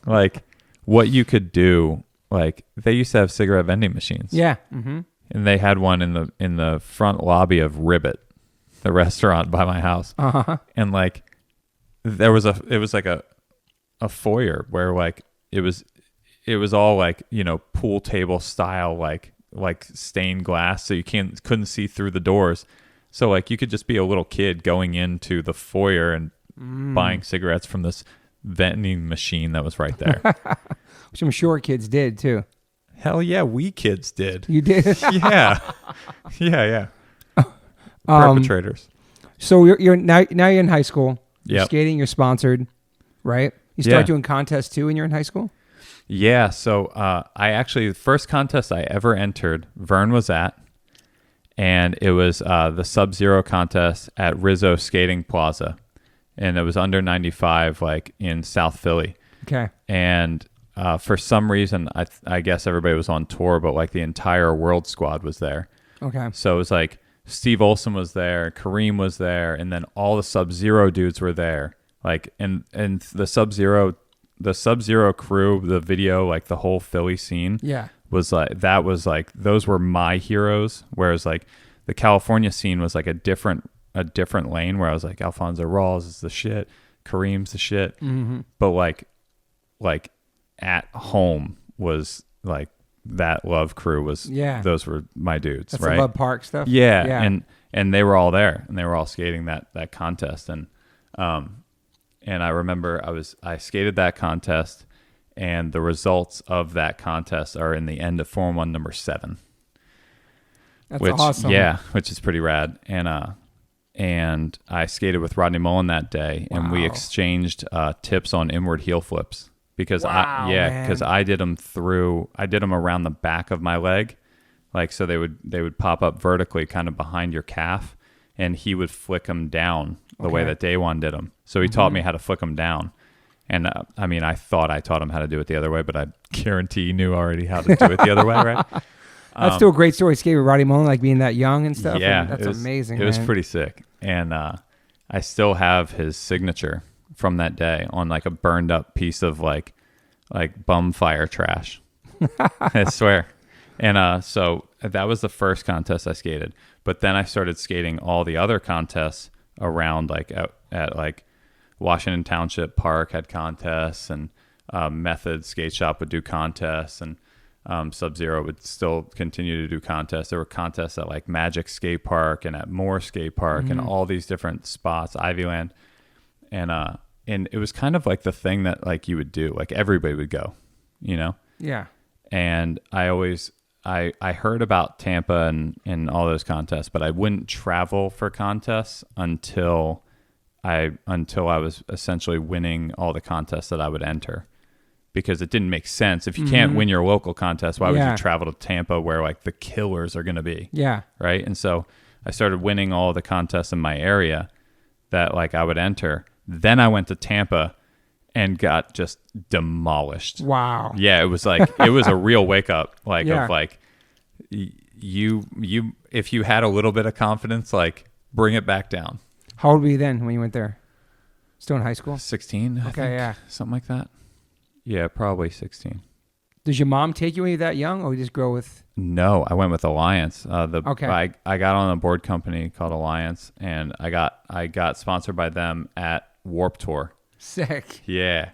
[SPEAKER 2] Like, what you could do. Like, they used to have cigarette vending machines.
[SPEAKER 1] Yeah. Mm-hmm.
[SPEAKER 2] And they had one in the front lobby of Ribbit, the restaurant by my house.
[SPEAKER 1] Uh-huh.
[SPEAKER 2] And like, it was like a foyer where like it was all like, you know, pool table style, like stained glass, so you couldn't see through the doors. So like you could just be a little kid going into the foyer and buying cigarettes from this vending machine that was right there.
[SPEAKER 1] Which I'm sure kids did too.
[SPEAKER 2] Hell yeah, we kids did.
[SPEAKER 1] You did?
[SPEAKER 2] Yeah. Perpetrators.
[SPEAKER 1] So you're now you're in high school. You're
[SPEAKER 2] Yep.
[SPEAKER 1] skating. You're sponsored, right? You start doing contests too when you're in high school.
[SPEAKER 2] Yeah. So the first contest I ever entered, Vern was at, and it was the Sub-Zero contest at Rizzo Skating Plaza, and it was under 95, like in South Philly.
[SPEAKER 1] Okay.
[SPEAKER 2] And for some reason, I guess everybody was on tour, but like the entire world squad was there.
[SPEAKER 1] Okay.
[SPEAKER 2] So it was like Steve Olson was there, Kareem was there, and then all the Sub-Zero dudes were there. Like, and the Sub-Zero the Sub-Zero crew, the video, like the whole Philly scene
[SPEAKER 1] Yeah.
[SPEAKER 2] was like those were my heroes. Whereas like the California scene was like a different lane where I was like, Alfonso Rawls is the shit, Kareem's the shit.
[SPEAKER 1] Mm-hmm.
[SPEAKER 2] But like at home was like that Love crew was, those were my dudes.
[SPEAKER 1] That's
[SPEAKER 2] right?
[SPEAKER 1] the Love Park stuff.
[SPEAKER 2] Yeah. And they were all there and they were all skating that contest. And I remember I skated that contest, and the results of that contest are in the end of Form 1 number 7.
[SPEAKER 1] That's awesome.
[SPEAKER 2] Yeah, which is pretty rad. And I skated with Rodney Mullen that day, and we exchanged tips on inward heel flips because I did them around the back of my leg, like so they would pop up vertically, kind of behind your calf, and he would flick them down the way that Daewon did them. So he taught me how to flick them down. And I mean, I thought I taught him how to do it the other way, but I guarantee he knew already how to do it the other way, right?
[SPEAKER 1] That's still a great story. Skate with Roddy Mullen, like being that young and stuff.
[SPEAKER 2] Yeah,
[SPEAKER 1] and that's amazing.
[SPEAKER 2] It was pretty sick. And I still have his signature from that day on like a burned up piece of like bum fire trash. I swear. And so that was the first contest I skated. But then I started skating all the other contests around, like at like Washington Township Park had contests, and Method Skate Shop would do contests, and Sub-Zero would still continue to do contests. There were contests at like Magic Skate Park and at Moore Skate Park and all these different spots, Ivyland. And it was kind of like the thing that like you would do, like everybody would go, you know?
[SPEAKER 1] Yeah.
[SPEAKER 2] And I heard about Tampa and all those contests, but I wouldn't travel for contests until I was essentially winning all the contests that I would enter, because it didn't make sense. If you can't win your local contest, why would you travel to Tampa where like the killers are going to be? Yeah. Right. And so I started winning all the contests in my area that like I would enter. Then I went to Tampa and got just demolished. Wow. Yeah. It was like, it was a real wake up, like of like you, if you had a little bit of confidence, like bring it back down.
[SPEAKER 1] How old were you then when you went there? Still in high school?
[SPEAKER 2] 16. I think, yeah. Something like that. Yeah, probably 16.
[SPEAKER 1] Does your mom take you when you're that young, or you just grow with?
[SPEAKER 2] No, I went with Alliance. I got on a board company called Alliance, and I got sponsored by them at Warped Tour.
[SPEAKER 1] Sick.
[SPEAKER 2] Yeah.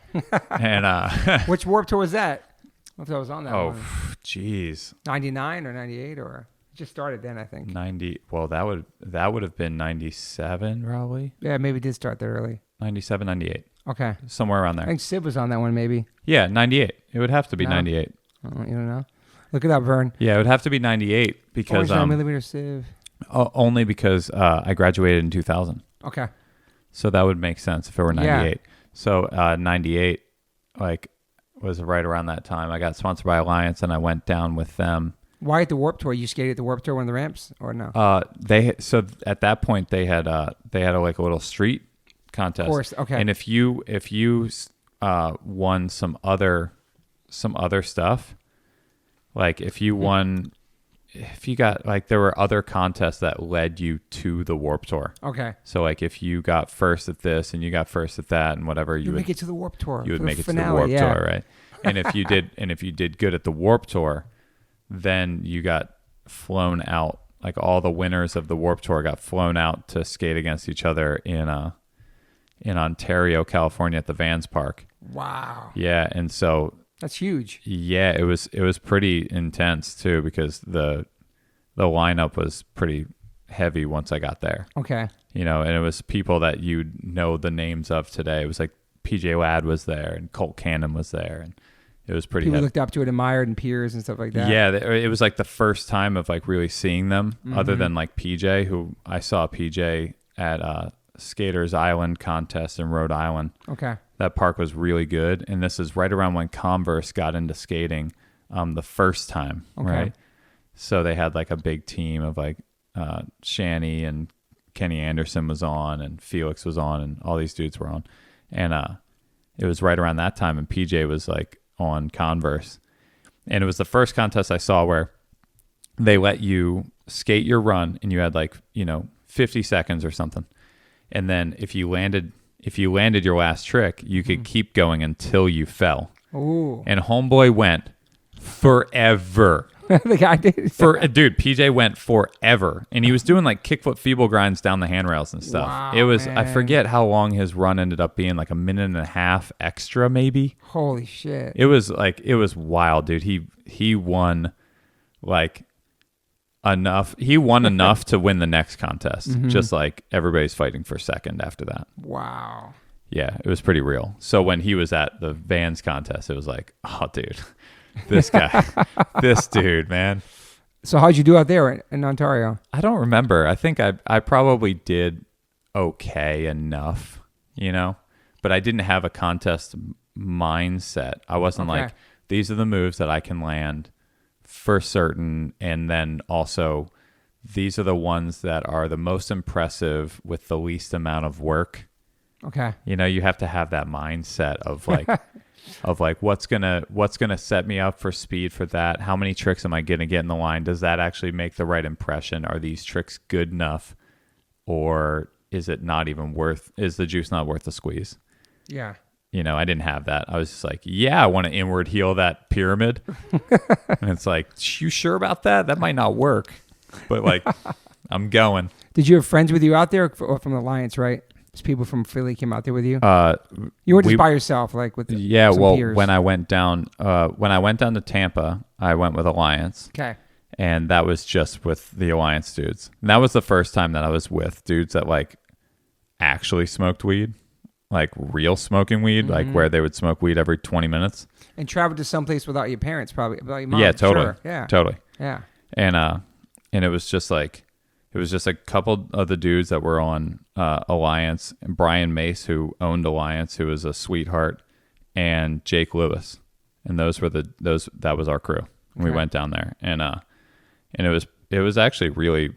[SPEAKER 2] And
[SPEAKER 1] which Warped Tour was that? If I was on that one.
[SPEAKER 2] Oh, jeez.
[SPEAKER 1] 99 or 98 or just started then, I think.
[SPEAKER 2] 90. Well, that would have been 97 probably.
[SPEAKER 1] Yeah, maybe it did start there early.
[SPEAKER 2] 97, 98.
[SPEAKER 1] Okay.
[SPEAKER 2] Somewhere around there.
[SPEAKER 1] I think Sid was on that one maybe.
[SPEAKER 2] Yeah, 98. It would have to be 98.
[SPEAKER 1] Oh, you don't know? Look it up, Vern.
[SPEAKER 2] Yeah, it would have to be 98 because
[SPEAKER 1] 49mm sieve.
[SPEAKER 2] Only because I graduated in 2000.
[SPEAKER 1] Okay.
[SPEAKER 2] So that would make sense if it were 98. Yeah. So 98 like was right around that time. I got sponsored by Alliance and I went down with them.
[SPEAKER 1] Why at the Warped Tour? You skated at the Warped Tour, one of the ramps, or no?
[SPEAKER 2] So at that point they had like a little street contest. Of course, okay. And if you won some other stuff, like if you got like there were other contests that led you to the Warped Tour. Okay. So like if you got first at this and you got first at that and whatever, you would make
[SPEAKER 1] it to the Warped Tour.
[SPEAKER 2] You would make it to the Warped Tour, right? And if you did good at the Warped Tour, then you got flown out. Like all the winners of the Warped Tour got flown out to skate against each other in Ontario, California at the Vans Park. Wow. Yeah, and so
[SPEAKER 1] that's huge.
[SPEAKER 2] Yeah, it was pretty intense too, because the lineup was pretty heavy once I got there. Okay. You know, and it was people that you'd know the names of today. It was like PJ Ladd was there and Colt Cannon was there, and it was pretty.
[SPEAKER 1] People looked up to it, admired, and peers and stuff like that.
[SPEAKER 2] Yeah, it was like the first time of like really seeing them, other than like PJ, who I saw PJ at Skaters Island contest in Rhode Island. Okay. That park was really good, and this is right around when Converse got into skating the first time, right? So they had like a big team of like Shanny and Kenny Anderson was on, and Felix was on, and all these dudes were on. And it was right around that time, and PJ was like on Converse. And it was the first contest I saw where they let you skate your run, and you had like, 50 seconds or something. And then if you landed if you landed your last trick, you could keep going until you fell.
[SPEAKER 1] Ooh.
[SPEAKER 2] And Homeboy went forever.
[SPEAKER 1] The guy did.
[SPEAKER 2] Dude, PJ went forever. And he was doing like kickflip feeble grinds down the handrails and stuff.
[SPEAKER 1] Wow,
[SPEAKER 2] it was,
[SPEAKER 1] man.
[SPEAKER 2] I forget how long his run ended up being, like a minute and a half extra, maybe.
[SPEAKER 1] Holy shit.
[SPEAKER 2] It was wild, dude. He won like enough. He won enough to win the next contest. Just like everybody's fighting for second after that.
[SPEAKER 1] Wow.
[SPEAKER 2] Yeah, it was pretty real. So when he was at the Vans contest, it was like, oh, dude, this guy, this dude, man.
[SPEAKER 1] So how'd you do out there in Ontario?
[SPEAKER 2] I don't remember. I think I probably did okay enough, but I didn't have a contest mindset. I wasn't like, these are the moves that I can land for certain. And then also, these are the ones that are the most impressive with the least amount of work.
[SPEAKER 1] Okay.
[SPEAKER 2] You have to have that mindset of like, what's gonna set me up for speed for that? How many tricks am I gonna get in the line? Does that actually make the right impression? Are these tricks good enough, or is it not even worth? Is the juice not worth the squeeze?
[SPEAKER 1] Yeah.
[SPEAKER 2] I didn't have that. I was just like, yeah, I want to inward heel that pyramid, and it's like, you sure about that? That might not work, but like, I'm going.
[SPEAKER 1] Did you have friends with you out there, or from the Alliance? Right. People from Philly came out there with you. You weren't just by yourself, like with some peers.
[SPEAKER 2] When I went down to Tampa, I went with Alliance.
[SPEAKER 1] Okay.
[SPEAKER 2] And that was just with the Alliance dudes. And that was the first time that I was with dudes that like actually smoked weed, like real smoking weed, like where they would smoke weed every 20 minutes.
[SPEAKER 1] And traveled to someplace without your parents, probably without your mom.
[SPEAKER 2] Yeah, totally.
[SPEAKER 1] Sure. Yeah,
[SPEAKER 2] totally.
[SPEAKER 1] Yeah.
[SPEAKER 2] And it was just like. It was just a couple of the dudes that were on Alliance, and Brian Mace, who owned Alliance, who was a sweetheart, and Jake Lewis, and that was our crew. And we went down there, and it was actually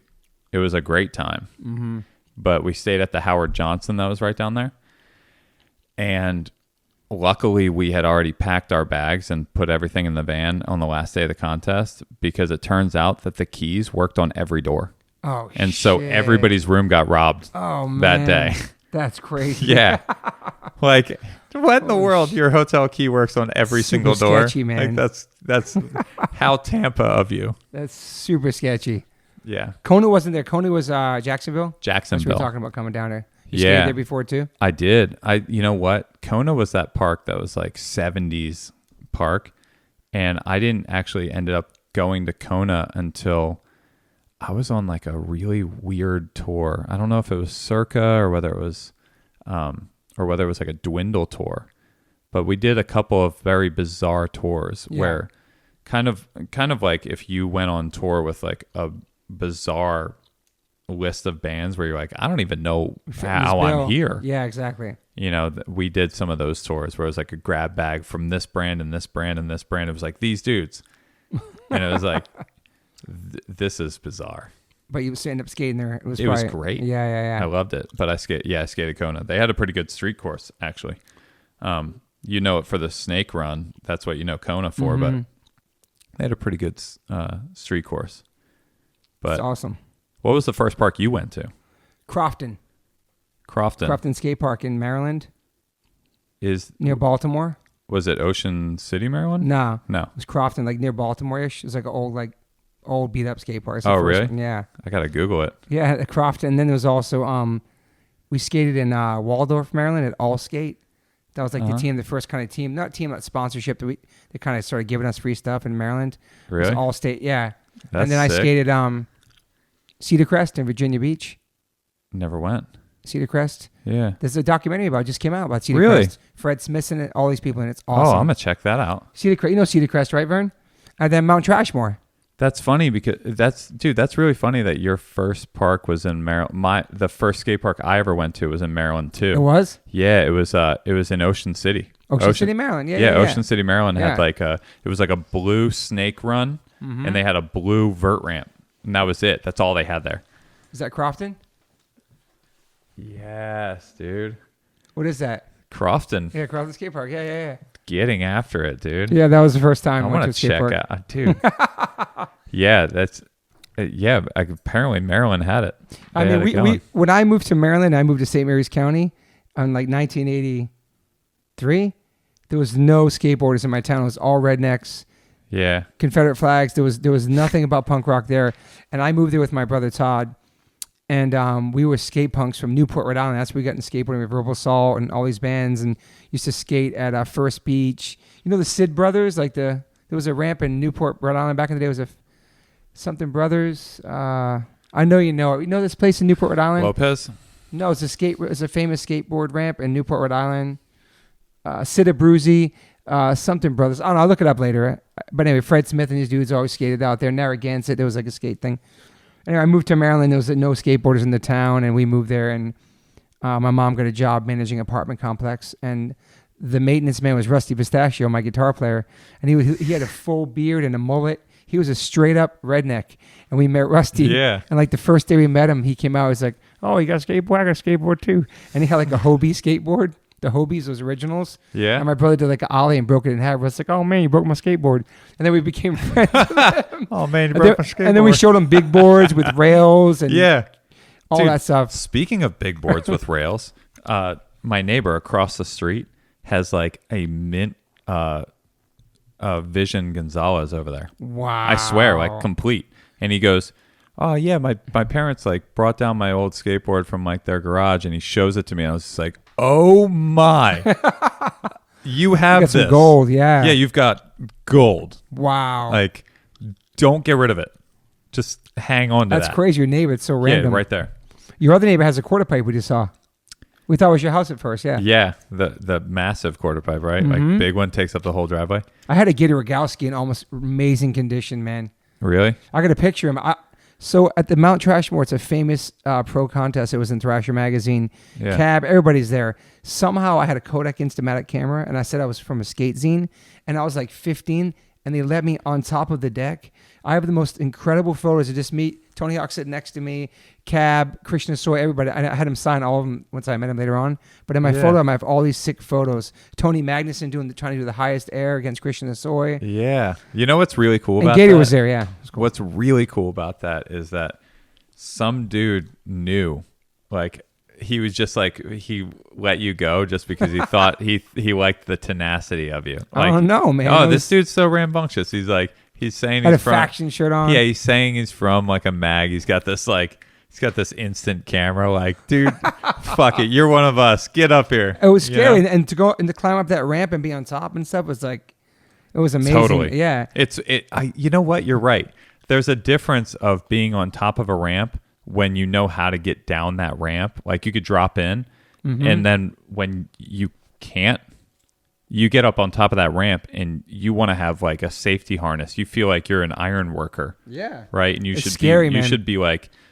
[SPEAKER 2] it was a great time. Mm-hmm. But we stayed at the Howard Johnson that was right down there, and luckily we had already packed our bags and put everything in the van on the last day of the contest, because it turns out that the keys worked on every door.
[SPEAKER 1] Oh,
[SPEAKER 2] and so everybody's room got robbed that day.
[SPEAKER 1] That's crazy.
[SPEAKER 2] Yeah. Like, what in the world? Your hotel key works on every single door.
[SPEAKER 1] Sketchy, man.
[SPEAKER 2] Like, that's how Tampa of you.
[SPEAKER 1] That's super sketchy.
[SPEAKER 2] Yeah.
[SPEAKER 1] Kona wasn't there. Kona was Jacksonville. That's what we were talking about coming down there. You stayed there before too?
[SPEAKER 2] I did. You know what? Kona was that park that was like 70s park. And I didn't actually end up going to Kona until I was on like a really weird tour. I don't know if it was Circa or whether it was like a dwindle tour, but we did a couple of very bizarre tours where kind of like if you went on tour with like a bizarre list of bands where you're like, I don't even know how I'm here.
[SPEAKER 1] Yeah, exactly.
[SPEAKER 2] We did some of those tours where it was like a grab bag from this brand and this brand and this brand. It was like these dudes. And it was like, this is bizarre. But
[SPEAKER 1] you ended up skating there. It
[SPEAKER 2] was great.
[SPEAKER 1] Yeah.
[SPEAKER 2] I loved it. But I skated Kona. They had a pretty good street course, actually. It for the snake run. That's what you know Kona for. But they had a pretty good street course. But
[SPEAKER 1] that's awesome.
[SPEAKER 2] What was the first park you went to?
[SPEAKER 1] Crofton Skate Park in Maryland. Is near Baltimore.
[SPEAKER 2] Was it Ocean City, Maryland?
[SPEAKER 1] No. It was Crofton, like near Baltimore-ish. It was like an old beat up skate park.
[SPEAKER 2] Oh, really?
[SPEAKER 1] Yeah.
[SPEAKER 2] I gotta Google it.
[SPEAKER 1] Yeah, at Crofton. And then there was also we skated in Waldorf, Maryland at All Skate. That was like the team, the first kind of team, not sponsorship. They kind of started giving us free stuff in Maryland.
[SPEAKER 2] Really?
[SPEAKER 1] It was All State, yeah.
[SPEAKER 2] That's
[SPEAKER 1] and then
[SPEAKER 2] sick.
[SPEAKER 1] I skated Cedar Crest in Virginia Beach.
[SPEAKER 2] Never went.
[SPEAKER 1] Cedar Crest.
[SPEAKER 2] Yeah.
[SPEAKER 1] There's a documentary about it. Just came out about Cedar
[SPEAKER 2] really?
[SPEAKER 1] Crest. Fred Smith's in it, all these people in it. It's awesome.
[SPEAKER 2] Oh, I'm going to check that out.
[SPEAKER 1] Cedar Crest. You know Cedar Crest, right, Vern? And then Mount Trashmore.
[SPEAKER 2] That's funny because that's really funny that your first park was in Maryland. The first skate park I ever went to was in Maryland too.
[SPEAKER 1] It was?
[SPEAKER 2] Yeah, it was in Ocean City.
[SPEAKER 1] Ocean City, Maryland. Yeah.
[SPEAKER 2] Ocean City, Maryland had it was like a blue snake run and they had a blue vert ramp. And that was it. That's all they had there.
[SPEAKER 1] Is that Crofton?
[SPEAKER 2] Yes, dude.
[SPEAKER 1] What is that?
[SPEAKER 2] Crofton.
[SPEAKER 1] Yeah, Crofton Skate Park. Yeah.
[SPEAKER 2] Getting after it, dude.
[SPEAKER 1] Yeah, that was the first time
[SPEAKER 2] I
[SPEAKER 1] I went to
[SPEAKER 2] want
[SPEAKER 1] a
[SPEAKER 2] to
[SPEAKER 1] skate
[SPEAKER 2] check
[SPEAKER 1] park.
[SPEAKER 2] out, dude. Yeah, that's apparently Maryland had it.
[SPEAKER 1] I mean, we when I moved to Maryland, I moved to St. Mary's County, on like 1983, there was no skateboarders in my town. It was all rednecks.
[SPEAKER 2] Yeah.
[SPEAKER 1] Confederate flags. There was nothing about punk rock there. And I moved there with my brother Todd. And we were skate punks from Newport, Rhode Island. That's where we got into skateboarding with Verbal Assault and all these bands, and used to skate at First Beach. You know the Sid Brothers? There was a ramp in Newport, Rhode Island back in the day. It was something Brothers. I know you know it. You know this place in Newport, Rhode Island?
[SPEAKER 2] Lopez?
[SPEAKER 1] No, it's a famous skateboard ramp in Newport, Rhode Island. Sid Abruzzi, something Brothers. I don't know. I'll look it up later. But anyway, Fred Smith and these dudes always skated out there. Narragansett, there was like a skate thing. Anyway, I moved to Maryland. There was no skateboarders in the town, and we moved there. And my mom got a job managing an apartment complex, and the maintenance man was Rusty Pistachio, my guitar player, and he had a full beard and a mullet. He was a straight up redneck, and we met Rusty.
[SPEAKER 2] Yeah.
[SPEAKER 1] And like the first day we met him, he came out. He was like, "Oh, you got a skateboard? I got a skateboard too." And he had like a Hobie skateboard. The Hobies, those originals.
[SPEAKER 2] Yeah.
[SPEAKER 1] And my brother did like an ollie and broke it in half. I was like, "Oh man, you broke my skateboard." And then we became friends with him.
[SPEAKER 2] Oh man, you broke my skateboard.
[SPEAKER 1] And then we showed him big boards with rails and all
[SPEAKER 2] Dude,
[SPEAKER 1] that stuff.
[SPEAKER 2] Speaking of big boards with rails, my neighbor across the street has like a mint Vision Gonzalez over there.
[SPEAKER 1] Wow.
[SPEAKER 2] I swear, like complete. And he goes, "Oh yeah, my parents like brought down my old skateboard from like their garage," and he shows it to me. I was just like, "Oh my, you have
[SPEAKER 1] got
[SPEAKER 2] this
[SPEAKER 1] some gold, yeah.
[SPEAKER 2] Yeah, you've got gold.
[SPEAKER 1] Wow.
[SPEAKER 2] Like, don't get rid of it. Just hang on to that."
[SPEAKER 1] That's crazy. Your neighbor, it's so random.
[SPEAKER 2] Yeah, right there.
[SPEAKER 1] Your other neighbor has a quarter pipe we just saw. We thought it was your house at first, yeah.
[SPEAKER 2] Yeah, the massive quarter pipe, right? Like big one takes up the whole driveway.
[SPEAKER 1] I had a Gator Rogowski in almost amazing condition, man.
[SPEAKER 2] Really?
[SPEAKER 1] I got a picture of him. So at the Mount Trashmore, it's a famous pro contest. It was in Thrasher magazine.
[SPEAKER 2] Yeah.
[SPEAKER 1] Cab, everybody's there. Somehow I had a Kodak Instamatic camera, and I said I was from a skate zine, and I was like 15, and they let me on top of the deck. I have the most incredible photos of just me, Tony Hawk sitting next to me, Cab, Krishna Soy, everybody. I had him sign all of them once I met him later on. But in my photo, I have all these sick photos. Tony Magnuson trying to do the highest air against Krishna Soy.
[SPEAKER 2] Yeah. You know what's really cool about
[SPEAKER 1] Gator
[SPEAKER 2] that?
[SPEAKER 1] was there, yeah.
[SPEAKER 2] Cool. What's really cool about that is that some dude knew, like, he was just like, he let you go just because he thought he liked the tenacity of you. Like,
[SPEAKER 1] I don't know, man.
[SPEAKER 2] Oh, this dude's so rambunctious. He's like, he's saying
[SPEAKER 1] had
[SPEAKER 2] he's
[SPEAKER 1] a
[SPEAKER 2] from
[SPEAKER 1] faction shirt on.
[SPEAKER 2] Yeah, he's saying he's from like a mag. He's got this instant camera. Like, dude, fuck it, you're one of us. Get up here.
[SPEAKER 1] It was scary,
[SPEAKER 2] You know?
[SPEAKER 1] and to go and to climb up that ramp and be on top and stuff was like, it was amazing.
[SPEAKER 2] Totally.
[SPEAKER 1] Yeah.
[SPEAKER 2] You know what? You're right. There's a difference of being on top of a ramp when you know how to get down that ramp. Like, you could drop in, and then when you can't, you get up on top of that ramp and you want to have like a safety harness. You feel like you're an iron worker.
[SPEAKER 1] Yeah.
[SPEAKER 2] Right? And
[SPEAKER 1] It's scary, man.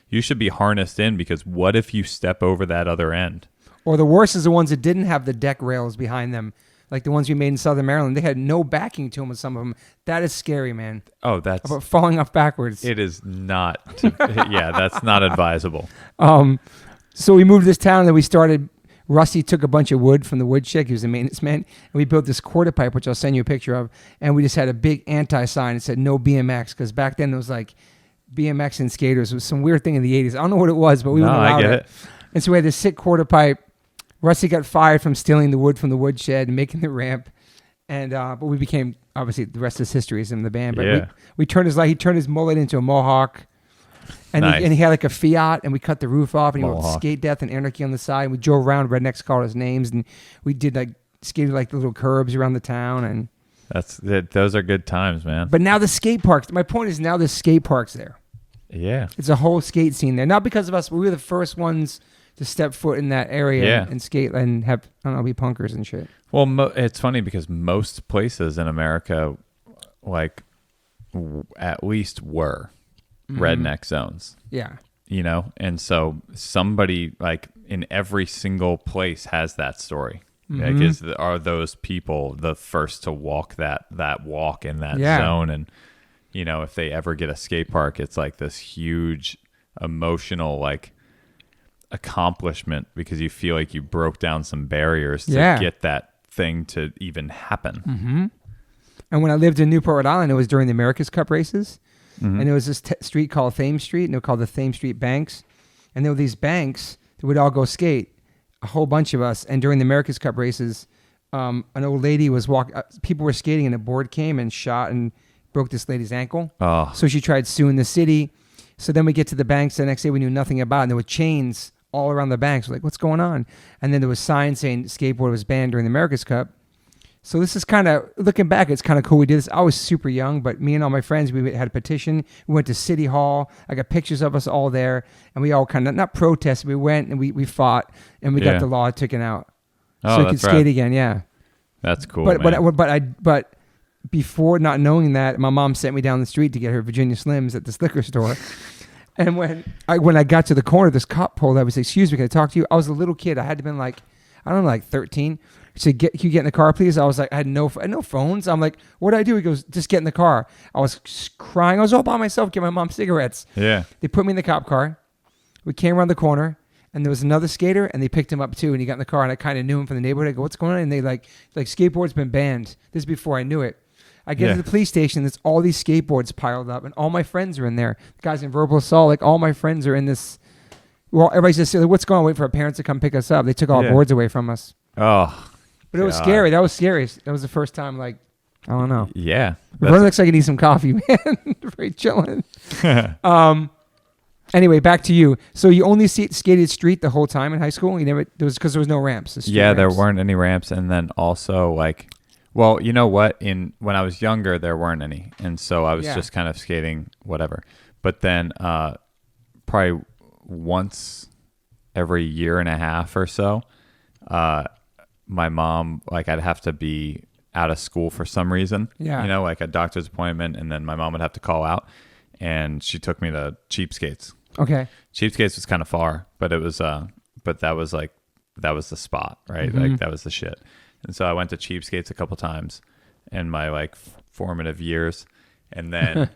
[SPEAKER 2] You should be harnessed in, because what if you step over that other end?
[SPEAKER 1] Or the worst is the ones that didn't have the deck rails behind them. Like the ones we made in Southern Maryland. They had no backing to them with some of them. That is scary, man.
[SPEAKER 2] Oh, that's...
[SPEAKER 1] About falling off backwards.
[SPEAKER 2] It is not... yeah, that's not advisable.
[SPEAKER 1] So we moved to this town, and then we started... Rusty took a bunch of wood from the wood chick. He was the maintenance man. And we built this quarter pipe, which I'll send you a picture of. And we just had a big anti-sign that said no BMX. Because back then, it was like BMX and skaters. It was some weird thing in the 80s. I don't know what it was, but we wouldn't allow it. And so we had this sick quarter pipe. Rusty got fired from stealing the wood from the wood shed and making the ramp. And but we became, obviously, the rest is history is in the band. But he turned his mullet into a mohawk. And,
[SPEAKER 2] nice.
[SPEAKER 1] he had like a Fiat, and we cut the roof off, and he wrote
[SPEAKER 2] Mohawk.
[SPEAKER 1] Skate Death and Anarchy on the side. And we drove around, rednecks called us names, and we did like skated like the little curbs around the town. And
[SPEAKER 2] those are good times, man.
[SPEAKER 1] but now the skate parks. My point is now the skate parks there.
[SPEAKER 2] Yeah.
[SPEAKER 1] It's a whole skate scene there. Not because of us, but we were the first ones to step foot in that area and skate and have be punkers and shit.
[SPEAKER 2] Well, it's funny because most places in America, like at least were redneck zones.
[SPEAKER 1] Yeah.
[SPEAKER 2] You know, and so somebody like in every single place has that story. Like, are those people the first to walk that walk in that zone? And you know, if they ever get a skate park, it's like this huge emotional like accomplishment because you feel like you broke down some barriers to get that thing to even happen.
[SPEAKER 1] And when I lived in Newport, Rhode Island, it was during the America's Cup races. And there was this street called Thames Street, and they were called the Thames Street Banks. And there were these banks that would all go skate. a whole bunch of us. And during the America's Cup races, an old lady was walking. People were skating, and a board came and shot and broke this lady's ankle.
[SPEAKER 2] Oh.
[SPEAKER 1] So she tried suing the city. So then we get to the banks the next day. We knew nothing about it. And there were chains all around the banks. We're like, what's going on? And then there was signs saying skateboard was banned during the America's Cup. So this is kind of, looking back, it's kind of cool we did this. I was super young, but me and all my friends, we had a petition. We went to City Hall. I got pictures of us all there. And we all kind of, not protested, we went and we fought. And we got the law taken out.
[SPEAKER 2] Oh,
[SPEAKER 1] so we could skate again, yeah.
[SPEAKER 2] That's cool,
[SPEAKER 1] But before not knowing that, my mom sent me down the street to get her Virginia Slims at this liquor store. And when I got to the corner, this cop pulled up and said, excuse me, can I talk to you? I was a little kid. I had to have been like, I don't know, like 13. He said, can you get in the car, please? I was like, I had no phones. I'm like, what do I do? He goes, just get in the car. I was crying. I was all by myself, getting my mom cigarettes.
[SPEAKER 2] Yeah.
[SPEAKER 1] They put me in the cop car. We came around the corner, and there was another skater, and they picked him up too, and he got in the car, and I kind of knew him from the neighborhood. I go, what's going on? And they like skateboard's been banned. This is before I knew it. I get to the police station, there's all these skateboards piled up, and all my friends are in there. The guys in verbal assault, like all my friends are in this. Well, everybody's just like, what's going on? Wait for our parents to come pick us up. They took all our boards away from us.
[SPEAKER 2] Oh,
[SPEAKER 1] but it was scary. That was scary. That was the first time, like, I don't know.
[SPEAKER 2] Yeah.
[SPEAKER 1] It looks like I need some coffee, man. Very chilling. Anyway, back to you. So you only skated street the whole time in high school? You never, because there was no ramps.
[SPEAKER 2] There weren't any ramps, and then also like, well, you know what? When I was younger, there weren't any, and so I was just kind of skating whatever. But then, probably once every year and a half or so, my mom, like, I'd have to be out of school for some reason.
[SPEAKER 1] Yeah.
[SPEAKER 2] You know, like a doctor's appointment, and then my mom would have to call out, and she took me to Cheap Skates.
[SPEAKER 1] Okay.
[SPEAKER 2] Cheap Skates was kind of far, but it was but that was the spot, right?
[SPEAKER 1] Mm-hmm.
[SPEAKER 2] Like that was the shit. And so I went to Cheap Skates a couple times in my like formative years. And then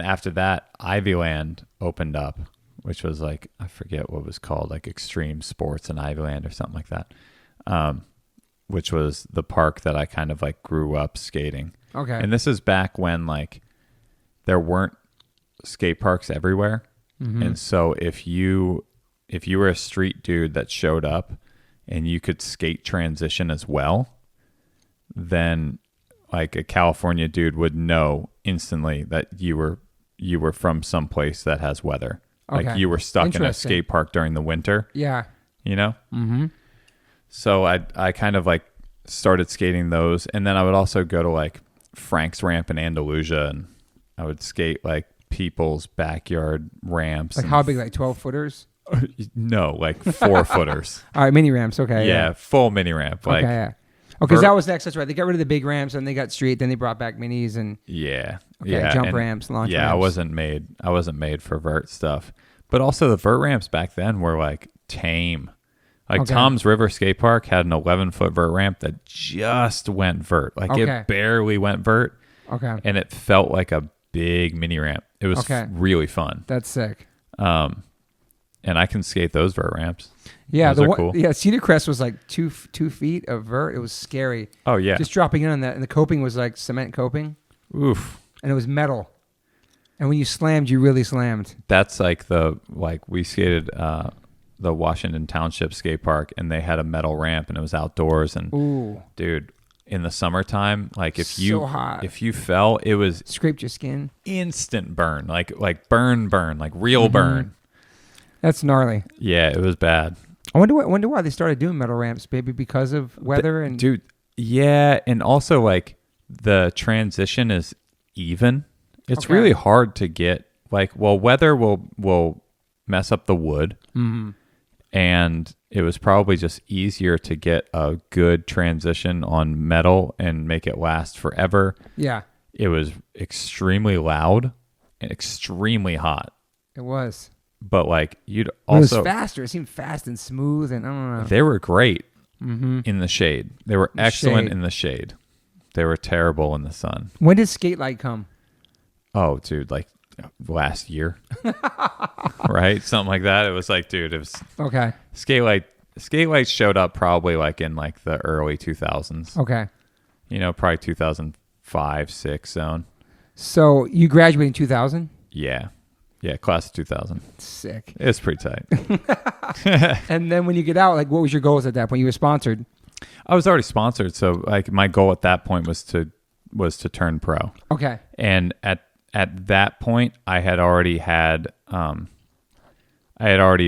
[SPEAKER 2] after that, Ivyland opened up, which was like, I forget what it was called, like Extreme Sports in Ivyland or something like that. Which was the park that I kind of like grew up skating.
[SPEAKER 1] Okay.
[SPEAKER 2] And this is back when like there weren't skate parks everywhere. Mm-hmm. And so if you were a street dude that showed up and you could skate transition as well, then like a California dude would know instantly that you were from some place that has weather.
[SPEAKER 1] Okay.
[SPEAKER 2] Like you were stuck in a skate park during the winter.
[SPEAKER 1] Yeah.
[SPEAKER 2] You know?
[SPEAKER 1] Mm-hmm.
[SPEAKER 2] So I kind of like started skating those, and then I would also go to like Frank's Ramp in Andalusia, and I would skate like people's backyard ramps.
[SPEAKER 1] Like how big, like 12 footers?
[SPEAKER 2] No, like 4 footers.
[SPEAKER 1] All right, mini ramps. Okay.
[SPEAKER 2] Yeah, full mini ramp. Like,
[SPEAKER 1] okay, yeah. Oh, because that was next. That's right. They got rid of the big ramps and they got street. Then they brought back minis and jump ramps, launch ramps.
[SPEAKER 2] Yeah, I wasn't made for vert stuff. But also the vert ramps back then were like tame. Like Tom's River Skate Park had an 11-foot vert ramp that just went vert. Like it barely went vert. Okay. And it felt like a big mini ramp. It was really fun.
[SPEAKER 1] That's sick.
[SPEAKER 2] And I can skate those vert ramps.
[SPEAKER 1] Yeah,
[SPEAKER 2] those are cool.
[SPEAKER 1] Yeah, Cedar Crest was like 2 feet of vert. It was scary.
[SPEAKER 2] Oh yeah,
[SPEAKER 1] just dropping in on that, and the coping was like cement coping.
[SPEAKER 2] Oof.
[SPEAKER 1] And it was metal. And when you slammed, you really slammed.
[SPEAKER 2] That's like we skated the Washington Township skate park, and they had a metal ramp, and it was outdoors. And dude, in the summertime, like if you fell, it was
[SPEAKER 1] scraped your skin,
[SPEAKER 2] instant burn, like burn, like real burn.
[SPEAKER 1] That's gnarly.
[SPEAKER 2] Yeah, it was bad.
[SPEAKER 1] I wonder why they started doing metal ramps, maybe because of weather and
[SPEAKER 2] dude. Yeah, and also like the transition is even. It's really hard to get weather will mess up the wood. Mm-hmm. And it was probably just easier to get a good transition on metal and make it last forever. Yeah. It was extremely loud and extremely hot.
[SPEAKER 1] It was.
[SPEAKER 2] But like you'd also...
[SPEAKER 1] It was faster. It seemed fast and smooth, and I don't know.
[SPEAKER 2] They were great in the shade. They were excellent in the shade. They were terrible in the sun.
[SPEAKER 1] When did Skate Light come?
[SPEAKER 2] Oh, dude, like last year. Right? Something like that. It was like, dude, it was... Okay. Skate Light showed up probably like in like the early 2000s. Okay. You know, probably 2005, 6 zone.
[SPEAKER 1] So you graduated in 2000?
[SPEAKER 2] Yeah. Yeah, class of 2000.
[SPEAKER 1] Sick.
[SPEAKER 2] It's pretty tight.
[SPEAKER 1] And then when you get out, like, what was your goals at that point? You were sponsored.
[SPEAKER 2] I was already sponsored, so like my goal at that point was to turn pro.
[SPEAKER 1] Okay.
[SPEAKER 2] And at that point, I had already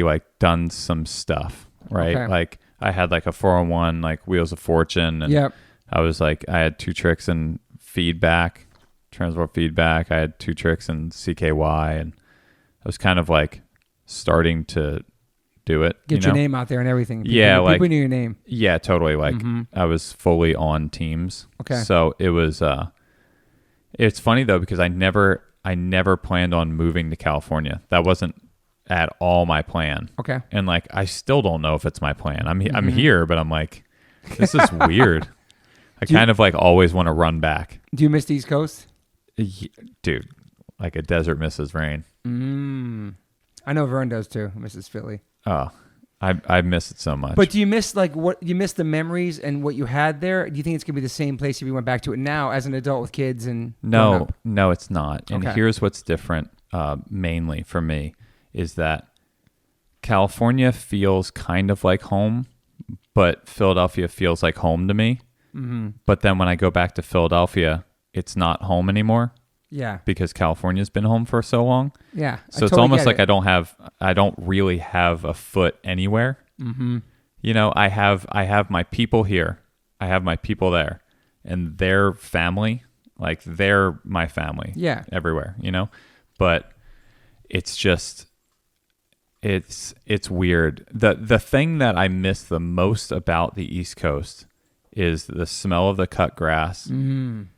[SPEAKER 2] like done some stuff, right?
[SPEAKER 1] Okay.
[SPEAKER 2] Like I had like a 401, like Wheels of Fortune, and
[SPEAKER 1] Yep.
[SPEAKER 2] I was like, I had 2 tricks in feedback, transport feedback. I had 2 tricks in CKY, and I was kind of like starting to do it.
[SPEAKER 1] Get
[SPEAKER 2] you
[SPEAKER 1] your
[SPEAKER 2] know?
[SPEAKER 1] name out there and everything.
[SPEAKER 2] People
[SPEAKER 1] knew your name.
[SPEAKER 2] Yeah, totally. Like I was fully on teams.
[SPEAKER 1] Okay.
[SPEAKER 2] So it was. It's funny though because I never planned on moving to California. That wasn't at all my plan.
[SPEAKER 1] Okay.
[SPEAKER 2] And like I still don't know if it's my plan. I'm here, but I'm like, this is weird. I kind of like always want to run back.
[SPEAKER 1] Do you miss the East Coast?
[SPEAKER 2] Dude, like a desert misses rain.
[SPEAKER 1] I know Vern does too. Misses Philly.
[SPEAKER 2] Oh, I miss it so much.
[SPEAKER 1] But do you miss you miss the memories and what you had there? Do you think it's gonna be the same place if you went back to it now as an adult with kids and
[SPEAKER 2] No, it's not. And
[SPEAKER 1] Okay.
[SPEAKER 2] here's what's different, mainly for me, is that California feels kind of like home, but Philadelphia feels like home to me. Mm-hmm. But then when I go back to Philadelphia, it's not home anymore.
[SPEAKER 1] Yeah.
[SPEAKER 2] Because California's been home for so long.
[SPEAKER 1] Yeah.
[SPEAKER 2] So it's almost like I don't really have a foot anywhere. Mm-hmm. You know, I have my people here. I have my people there, and their family, like they're my family.
[SPEAKER 1] Yeah.
[SPEAKER 2] Everywhere, you know, but it's just, it's weird. The thing that I miss the most about the East Coast is the smell of the cut grass. Mm.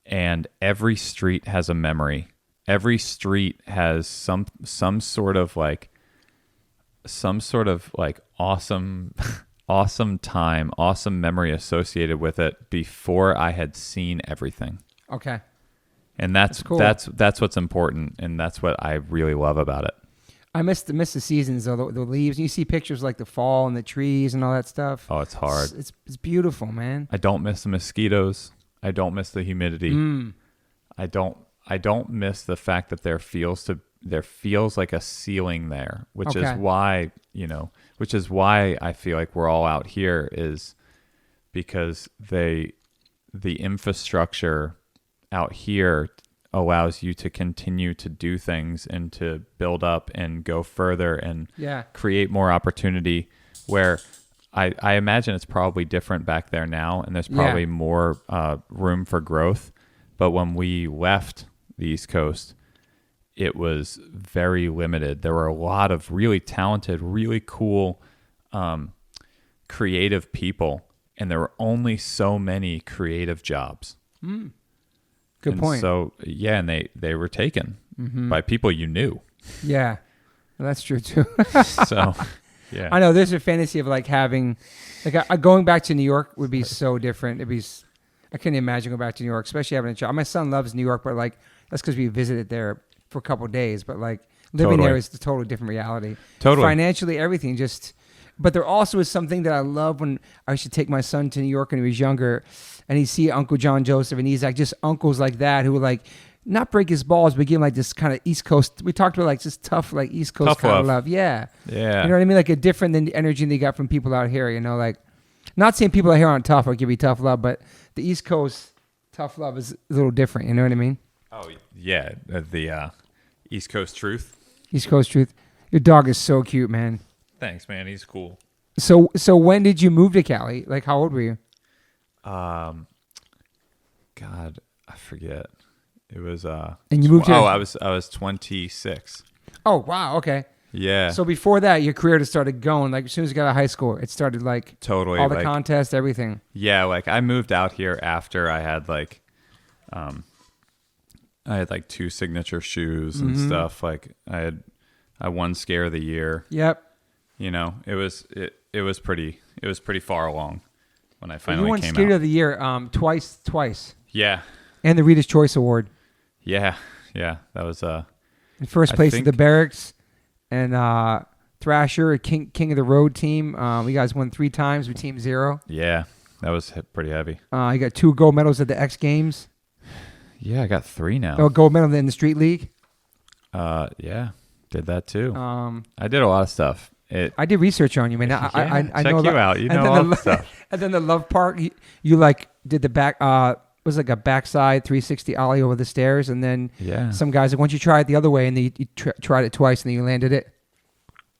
[SPEAKER 2] And every street has a memory. Every street has some sort of like awesome awesome time, awesome memory associated with it before I had seen everything.
[SPEAKER 1] Okay.
[SPEAKER 2] And that's
[SPEAKER 1] cool.
[SPEAKER 2] that's what's important, and that's what I really love about it.
[SPEAKER 1] I miss the seasons though, the leaves. You see pictures like the fall and the trees and all that stuff.
[SPEAKER 2] Oh, it's hard.
[SPEAKER 1] It's beautiful, man.
[SPEAKER 2] I don't miss the mosquitoes. I don't miss the humidity. I don't miss the fact that there feels like a ceiling there, which is why I feel like we're all out here, is because the infrastructure out here allows you to continue to do things and to build up and go further and create more opportunity, where I imagine it's probably different back there now, and there's probably more room for growth. But when we left the East Coast, it was very limited. There were a lot of really talented, really cool, creative people, and there were only so many creative jobs.
[SPEAKER 1] Good point.
[SPEAKER 2] So, yeah, and they were taken by people you knew.
[SPEAKER 1] Yeah, well, that's true too.
[SPEAKER 2] So... Yeah.
[SPEAKER 1] I know there's a fantasy of like having, like going back to New York would be so different. I couldn't imagine going back to New York, especially having a job. My son loves New York, but like that's because we visited there for a couple of days. But like living there is a totally different reality.
[SPEAKER 2] Totally.
[SPEAKER 1] Financially, everything but there also is something that I love when I used to take my son to New York when he was younger, and he'd see Uncle John Joseph, and he's like just uncles like that who would like not break his balls, but give him like this kind of East Coast. We talked about like just tough, like East Coast kind of love. Yeah.
[SPEAKER 2] Yeah.
[SPEAKER 1] You know what I mean? Like a different than the energy they got from people out here, you know, like not saying people out here aren't tough or give you tough love, but the East Coast tough love is a little different. You know what I mean?
[SPEAKER 2] Oh yeah. The East Coast truth.
[SPEAKER 1] East Coast truth. Your dog is so cute, man.
[SPEAKER 2] Thanks, man. He's cool.
[SPEAKER 1] So when did you move to Cali? Like how old were you?
[SPEAKER 2] God, I forget. It was
[SPEAKER 1] and you moved here.
[SPEAKER 2] Oh, I was 26.
[SPEAKER 1] Oh wow, okay.
[SPEAKER 2] Yeah.
[SPEAKER 1] So before that, your career just started going. Like as soon as you got out of high school, it started like
[SPEAKER 2] totally
[SPEAKER 1] all the contests, everything.
[SPEAKER 2] Yeah, like I moved out here after I had like, two signature shoes and stuff. Like I won Scare of the Year.
[SPEAKER 1] Yep.
[SPEAKER 2] You know, it was pretty far along when I finally
[SPEAKER 1] you won
[SPEAKER 2] came
[SPEAKER 1] Skater
[SPEAKER 2] out.
[SPEAKER 1] of the Year twice.
[SPEAKER 2] Yeah.
[SPEAKER 1] And the Reader's Choice Award.
[SPEAKER 2] Yeah. That was
[SPEAKER 1] in first place at the Barracks, and Thrasher, King of the Road team. You guys won 3 times with Team Zero.
[SPEAKER 2] Yeah, that was pretty heavy.
[SPEAKER 1] You got 2 gold medals at the X Games.
[SPEAKER 2] Yeah, I got 3 now.
[SPEAKER 1] Oh, gold medal in the Street League.
[SPEAKER 2] Yeah. Did that too.
[SPEAKER 1] I
[SPEAKER 2] did a lot of stuff.
[SPEAKER 1] did research on you, man. I
[SPEAKER 2] check
[SPEAKER 1] know
[SPEAKER 2] you out. You know all the stuff.
[SPEAKER 1] And then the love part, you like did the back. Was like a backside 360 ollie over the stairs, and then some guys like, "Why don't you try it the other way?" And then you tried it twice, and then you landed it.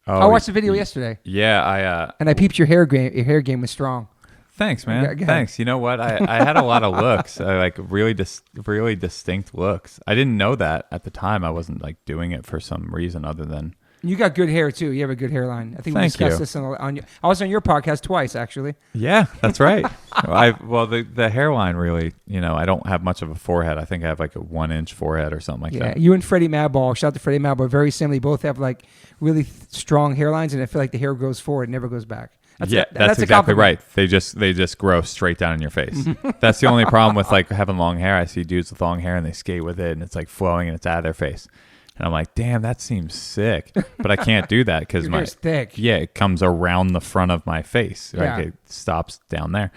[SPEAKER 2] Oh,
[SPEAKER 1] I watched the video yesterday.
[SPEAKER 2] Yeah,
[SPEAKER 1] and I peeped your hair game. Your hair game was strong.
[SPEAKER 2] Thanks, man. Thanks. You know what? I had a lot of looks, like really distinct looks. I didn't know that at the time. I wasn't like doing it for some reason other than.
[SPEAKER 1] You got good hair too. You have a good hairline. I think we discussed this on your. I was on your podcast twice, actually.
[SPEAKER 2] Yeah, that's right. The hairline really, I don't have much of a forehead. I think I have like a 1-inch forehead or something like that.
[SPEAKER 1] Yeah, you and Freddie Madball. Shout out to Freddie Madball. Very similar. You both have like really strong hairlines, and I feel like the hair goes forward, never goes back.
[SPEAKER 2] That's exactly right. They just grow straight down in your face. That's the only problem with like having long hair. I see dudes with long hair and they skate with it, and it's like flowing and it's out of their face. And I'm like, damn, that seems sick. But I can't do that because my hair's
[SPEAKER 1] thick.
[SPEAKER 2] Yeah, it comes around the front of my face. Like it stops down there.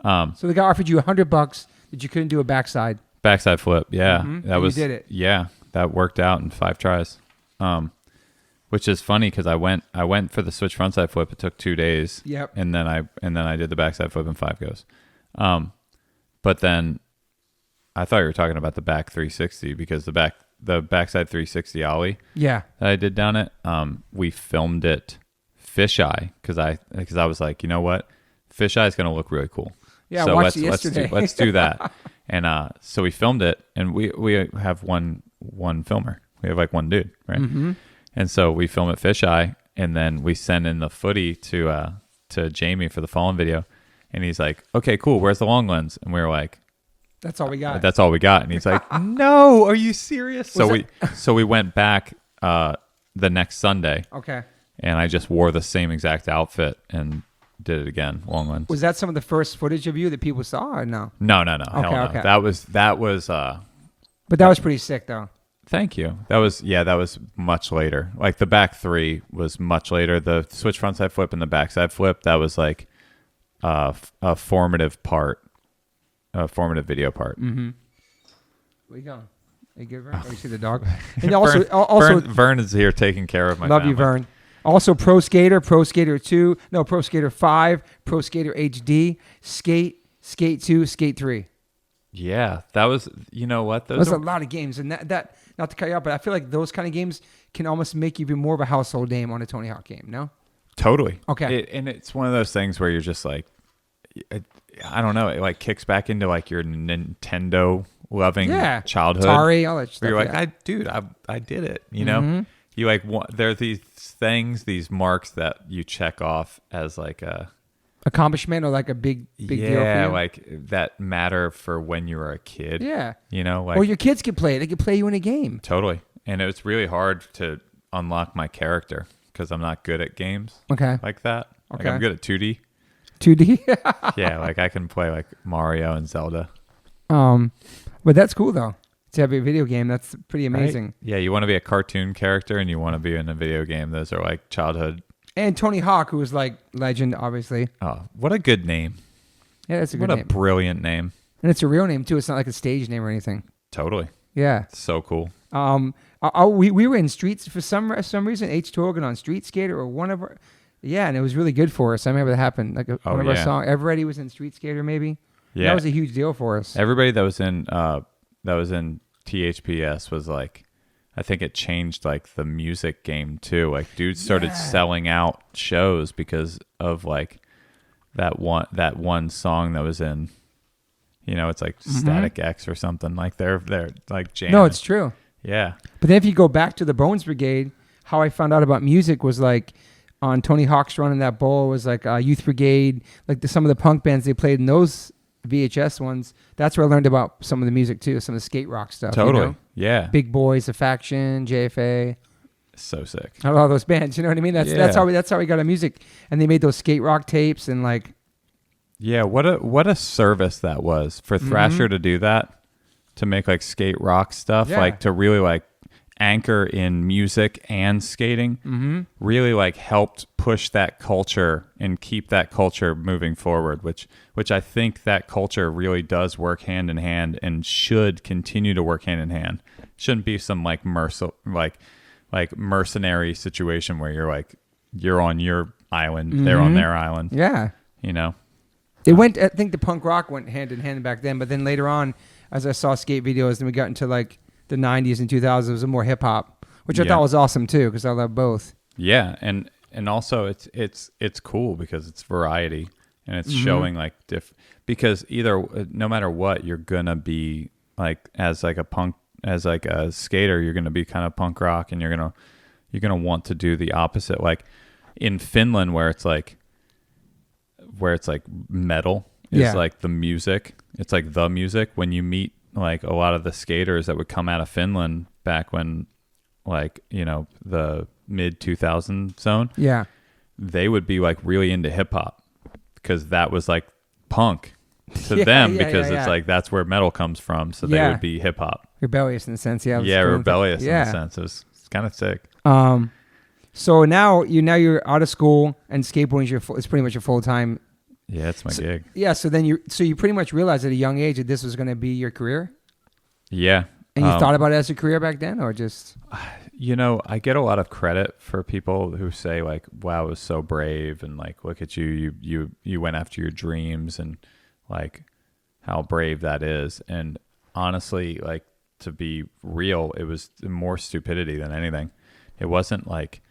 [SPEAKER 1] So the guy offered you $100 that you couldn't do a backside.
[SPEAKER 2] Backside flip, yeah.
[SPEAKER 1] You did it.
[SPEAKER 2] Yeah, that worked out in 5 tries. Which is funny because I went for the switch frontside flip. It took 2 days.
[SPEAKER 1] Yep.
[SPEAKER 2] And then I did the backside flip in 5 goes. But then I thought you were talking about the back 360 because the backside 360 ollie that I did down it, we filmed it fisheye because I was like, you know what, fisheye is going to look really cool.
[SPEAKER 1] Yeah, so I watched it yesterday.
[SPEAKER 2] Let's do that. And so we filmed it, and we have one filmer. We have like one dude, right? Mm-hmm. And so we film it fisheye, and then we send in the footy to Jamie for the Fallen video, and he's like, okay, cool, where's the long lens? And we were like,
[SPEAKER 1] that's all we got.
[SPEAKER 2] That's all we got. And he's like, no, are you serious? So we went back the next Sunday. Okay. And I just wore the same exact outfit and did it again, long lens.
[SPEAKER 1] Was that some of the first footage of you that people saw or no?
[SPEAKER 2] No. Hell no.
[SPEAKER 1] Okay.
[SPEAKER 2] That was
[SPEAKER 1] But that was pretty sick though.
[SPEAKER 2] Thank you. That was much later. Like the back 3 was much later. The switch frontside flip and the backside flip, that was like a formative video part.
[SPEAKER 1] Mm-hmm. Where you going? Hey, good, Vern? Oh, you see the dog? And also
[SPEAKER 2] Vern is here taking care of my
[SPEAKER 1] love
[SPEAKER 2] family.
[SPEAKER 1] You, Vern. Also, Pro Skater 2, Pro Skater 5, Pro Skater HD, Skate 2, Skate 3.
[SPEAKER 2] Yeah, that was, you know what?
[SPEAKER 1] Those are a lot of games. And that, not to cut you off, but I feel like those kind of games can almost make you even more of a household name on a Tony Hawk game, no?
[SPEAKER 2] Totally.
[SPEAKER 1] Okay.
[SPEAKER 2] And it's one of those things where you're just like, I don't know, it like kicks back into like your Nintendo loving childhood.
[SPEAKER 1] Atari, all that stuff.
[SPEAKER 2] Where you're like, I did it, you know? Mm-hmm. You like, there are these things, these marks that you check off as like a
[SPEAKER 1] accomplishment or like a big deal for you.
[SPEAKER 2] Yeah, like that matter for when you were a kid.
[SPEAKER 1] Yeah.
[SPEAKER 2] You know, like,
[SPEAKER 1] or your kids could play it. They could play you in a game.
[SPEAKER 2] Totally. And it's really hard to unlock my character because I'm not good at games like that.
[SPEAKER 1] Okay.
[SPEAKER 2] Like I'm good at 2D.
[SPEAKER 1] 2D?
[SPEAKER 2] Yeah, like I can play like Mario and Zelda.
[SPEAKER 1] But that's cool though. To have a video game, that's pretty amazing.
[SPEAKER 2] Right? Yeah, you want to be a cartoon character and you want to be in a video game. Those are like childhood.
[SPEAKER 1] And Tony Hawk, who was like legend, obviously.
[SPEAKER 2] Oh, what a good name.
[SPEAKER 1] Yeah, that's a good name.
[SPEAKER 2] What a brilliant name.
[SPEAKER 1] And it's a real name too. It's not like a stage name or anything.
[SPEAKER 2] Totally.
[SPEAKER 1] Yeah.
[SPEAKER 2] It's so cool.
[SPEAKER 1] We were in streets for some reason, H2 Oregon on Street Skater or one of our... Yeah, and it was really good for us. I remember that happened. Like one of our songs. Everybody was in Street Skater, maybe. Yeah, that was a huge deal for us.
[SPEAKER 2] Everybody that was in THPS was like, I think it changed like the music game too. Like dudes started selling out shows because of like that one song that was in. You know, it's like Static X or something. Like they're like jamming.
[SPEAKER 1] No, it's true.
[SPEAKER 2] Yeah.
[SPEAKER 1] But then if you go back to the Bones Brigade, how I found out about music was like. On Tony Hawk's Run in that bowl was like Youth Brigade, like some of the punk bands they played in those VHS ones. That's where I learned about some of the music too, some of the skate rock stuff.
[SPEAKER 2] Totally,
[SPEAKER 1] you know?
[SPEAKER 2] Yeah.
[SPEAKER 1] Big Boys, The Faction, JFA.
[SPEAKER 2] So sick.
[SPEAKER 1] I love those bands. You know what I mean? That's how we got our music, and they made those skate rock tapes and like.
[SPEAKER 2] Yeah, what a service that was for Thrasher to do that, to make like skate rock stuff, like to really like. Anchor in music and skating really like helped push that culture and keep that culture moving forward, which I think that culture really does work hand in hand and should continue to work hand in hand. Shouldn't be some like like mercenary situation where you're on your island, they're on their island.
[SPEAKER 1] Yeah.
[SPEAKER 2] You know?
[SPEAKER 1] I think the punk rock went hand in hand back then, but then later on, as I saw skate videos, and we got into like the 90s and 2000s, it was more hip hop, which I thought was awesome too, because I love both.
[SPEAKER 2] Yeah, and also it's cool because it's variety, and it's showing like because either no matter what, you're gonna be like as like a skater, you're gonna be kind of punk rock, and you're gonna want to do the opposite. Like in Finland, where it's like metal is like the music. It's like the music. When you meet like a lot of the skaters that would come out of Finland back when, like, you know, the mid 2000 zone, they would be like really into hip hop because that was like punk to them because it's like that's where metal comes from. So they would be hip hop,
[SPEAKER 1] rebellious in a sense.
[SPEAKER 2] Rebellious in a sense. It's kind of sick.
[SPEAKER 1] So now you're out of school and skateboarding it's pretty much your full time.
[SPEAKER 2] Yeah, it's my gig.
[SPEAKER 1] Yeah, so then you pretty much realized at a young age that this was going to be your career.
[SPEAKER 2] Yeah,
[SPEAKER 1] and you thought about it as a career back then, or just?
[SPEAKER 2] You know, I get a lot of credit for people who say like, "Wow, it was so brave," and like, "Look at you, you went after your dreams," and like how brave that is. And honestly, like to be real, it was more stupidity than anything. It wasn't like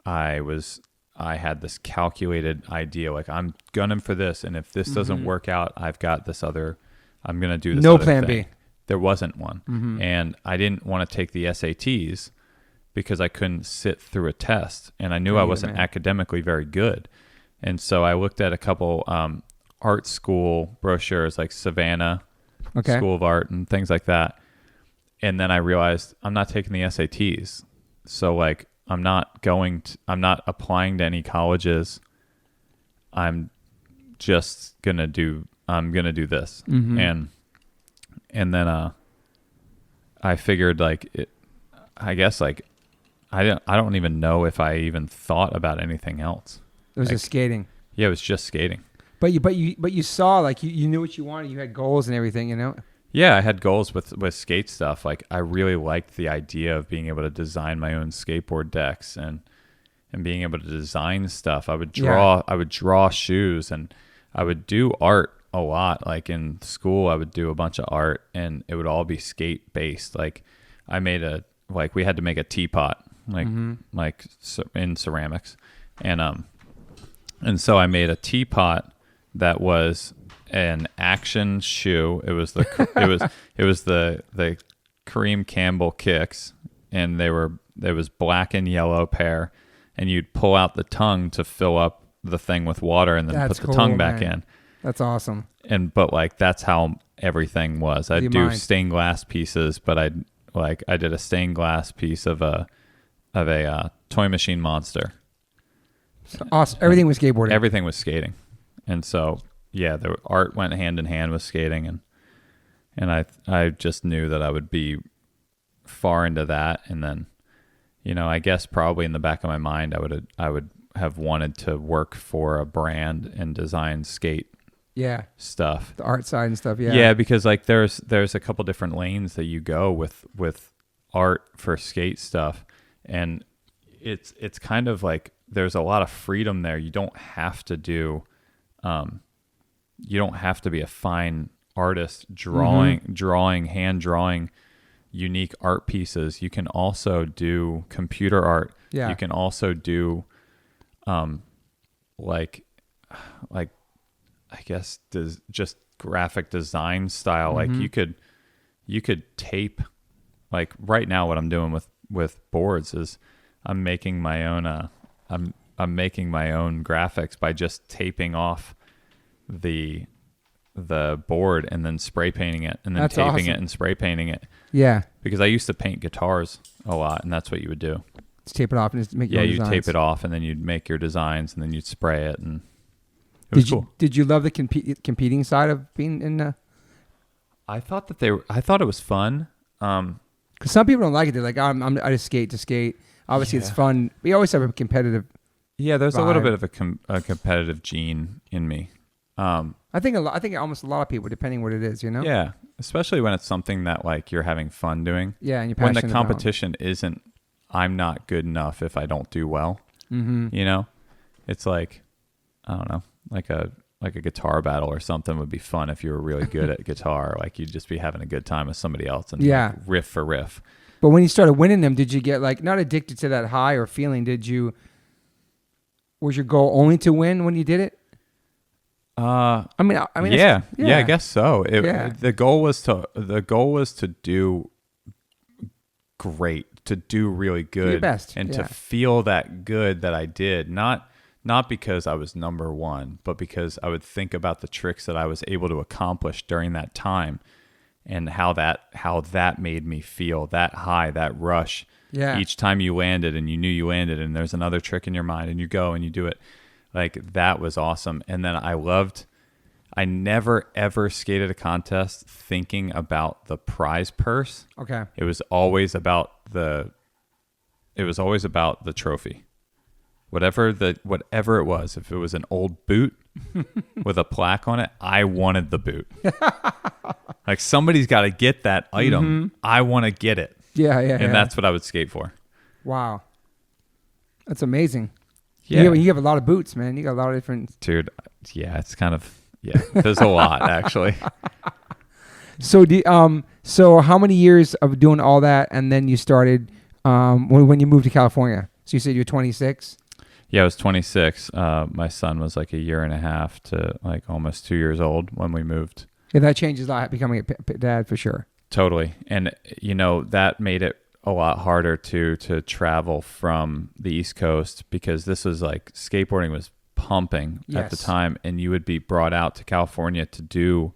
[SPEAKER 2] I had this calculated idea, like I'm gunning for this, and if this doesn't work out, I've got this other. I'm gonna do this.
[SPEAKER 1] No
[SPEAKER 2] other
[SPEAKER 1] plan
[SPEAKER 2] thing.
[SPEAKER 1] B.
[SPEAKER 2] There wasn't one, and I didn't want to take the SATs because I couldn't sit through a test, and I knew I wasn't academically very good, and so I looked at a couple art school brochures like Savannah School of Art and things like that, and then I realized I'm not taking the SATs, so like. I'm not applying to any colleges. I'm gonna do this. And then I figured like I guess like I don't even know if I even thought about anything else.
[SPEAKER 1] It was just skating.
[SPEAKER 2] Yeah, it was just skating.
[SPEAKER 1] But you saw like you knew what you wanted, you had goals and everything, you know?
[SPEAKER 2] Yeah, I had goals with skate stuff. Like I really liked the idea of being able to design my own skateboard decks and being able to design stuff. I would draw shoes, and I would do art a lot. Like in school, I would do a bunch of art, and it would all be skate based. Like we had to make a teapot, like in ceramics, and so I made a teapot that was an action shoe. It was the Kareem Campbell kicks, and there was black and yellow pair, and you'd pull out the tongue to fill up the thing with water, and then put the tongue back in.
[SPEAKER 1] That's awesome.
[SPEAKER 2] But like that's how everything was. I'd do stained glass pieces, but I did a stained glass piece of a toy machine monster.
[SPEAKER 1] So awesome. Everything was skateboarding.
[SPEAKER 2] Everything was skating, and so. Yeah, the art went hand in hand with skating, and I just knew that I would be far into that, and then, you know, I guess probably in the back of my mind I would have wanted to work for a brand and design skate stuff,
[SPEAKER 1] the art side and stuff.
[SPEAKER 2] Yeah, because like there's a couple different lanes that you go with art for skate stuff, and it's kind of like there's a lot of freedom there. You don't have to do. You don't have to be a fine artist hand drawing unique art pieces. You can also do computer art. Yeah. You can also do, like I guess just graphic design style. Like you could tape. Like right now, what I'm doing with boards is I'm making my own. I'm making my own graphics by just taping off the board and then spray painting it and then
[SPEAKER 1] that's
[SPEAKER 2] taping
[SPEAKER 1] awesome.
[SPEAKER 2] it and spray painting it.
[SPEAKER 1] Yeah.
[SPEAKER 2] Because I used to paint guitars a lot, and that's what you would do.
[SPEAKER 1] Just tape it off and just make your own designs.
[SPEAKER 2] Tape it off and then you'd make your designs and then you'd spray it, and it was cool.
[SPEAKER 1] Did you love the competing side of being in
[SPEAKER 2] I thought it was fun.
[SPEAKER 1] Because some people don't like it. They're like, I just skate to skate. Obviously, it's fun. We always have a competitive.
[SPEAKER 2] Yeah, there's
[SPEAKER 1] vibe.
[SPEAKER 2] A little bit of a competitive gene in me.
[SPEAKER 1] I think almost a lot of people, depending what it is, you know.
[SPEAKER 2] Yeah, especially when it's something that like you're having fun doing.
[SPEAKER 1] Yeah, and you're passionate
[SPEAKER 2] when the competition isn't I'm not good enough if I don't do well.
[SPEAKER 1] Mm-hmm.
[SPEAKER 2] You know, it's like, I don't know, like a guitar battle or something would be fun if you were really good at guitar. Like you'd just be having a good time with somebody else and like riff for riff.
[SPEAKER 1] But when you started winning them, did you get like not addicted to that high or feeling? Was your goal only to win when you did it? I mean,
[SPEAKER 2] yeah, I guess so. The goal was to do great, to do really good,
[SPEAKER 1] do your best,
[SPEAKER 2] and to feel that good that I did. Not because I was number one, but because I would think about the tricks that I was able to accomplish during that time, and how that made me feel, that high, that rush.
[SPEAKER 1] Yeah.
[SPEAKER 2] Each time you landed and you knew you landed, and there's another trick in your mind, and you go and you do it. Like that was awesome. And then I never ever skated a contest thinking about the prize purse.
[SPEAKER 1] Okay.
[SPEAKER 2] It was always about the trophy. Whatever it was, if it was an old boot with a plaque on it, I wanted the boot. Like somebody's got to get that item. Mm-hmm. I want to get it.
[SPEAKER 1] Yeah.
[SPEAKER 2] And that's what I would skate for.
[SPEAKER 1] Wow. That's amazing.
[SPEAKER 2] Yeah.
[SPEAKER 1] You have a lot of boots, man. You got a lot of different.
[SPEAKER 2] Dude, yeah, it's kind of, there's a lot actually.
[SPEAKER 1] So how many years of doing all that, and then you started when you moved to California? So you said you're 26?
[SPEAKER 2] Yeah, I was 26. My son was like a year and a half to like almost 2 years old when we moved.
[SPEAKER 1] Yeah, that changes a lot, becoming a dad for sure.
[SPEAKER 2] Totally. And, that made it a lot harder to travel from the East Coast, because this was like skateboarding was pumping at the time, and you would be brought out to California to do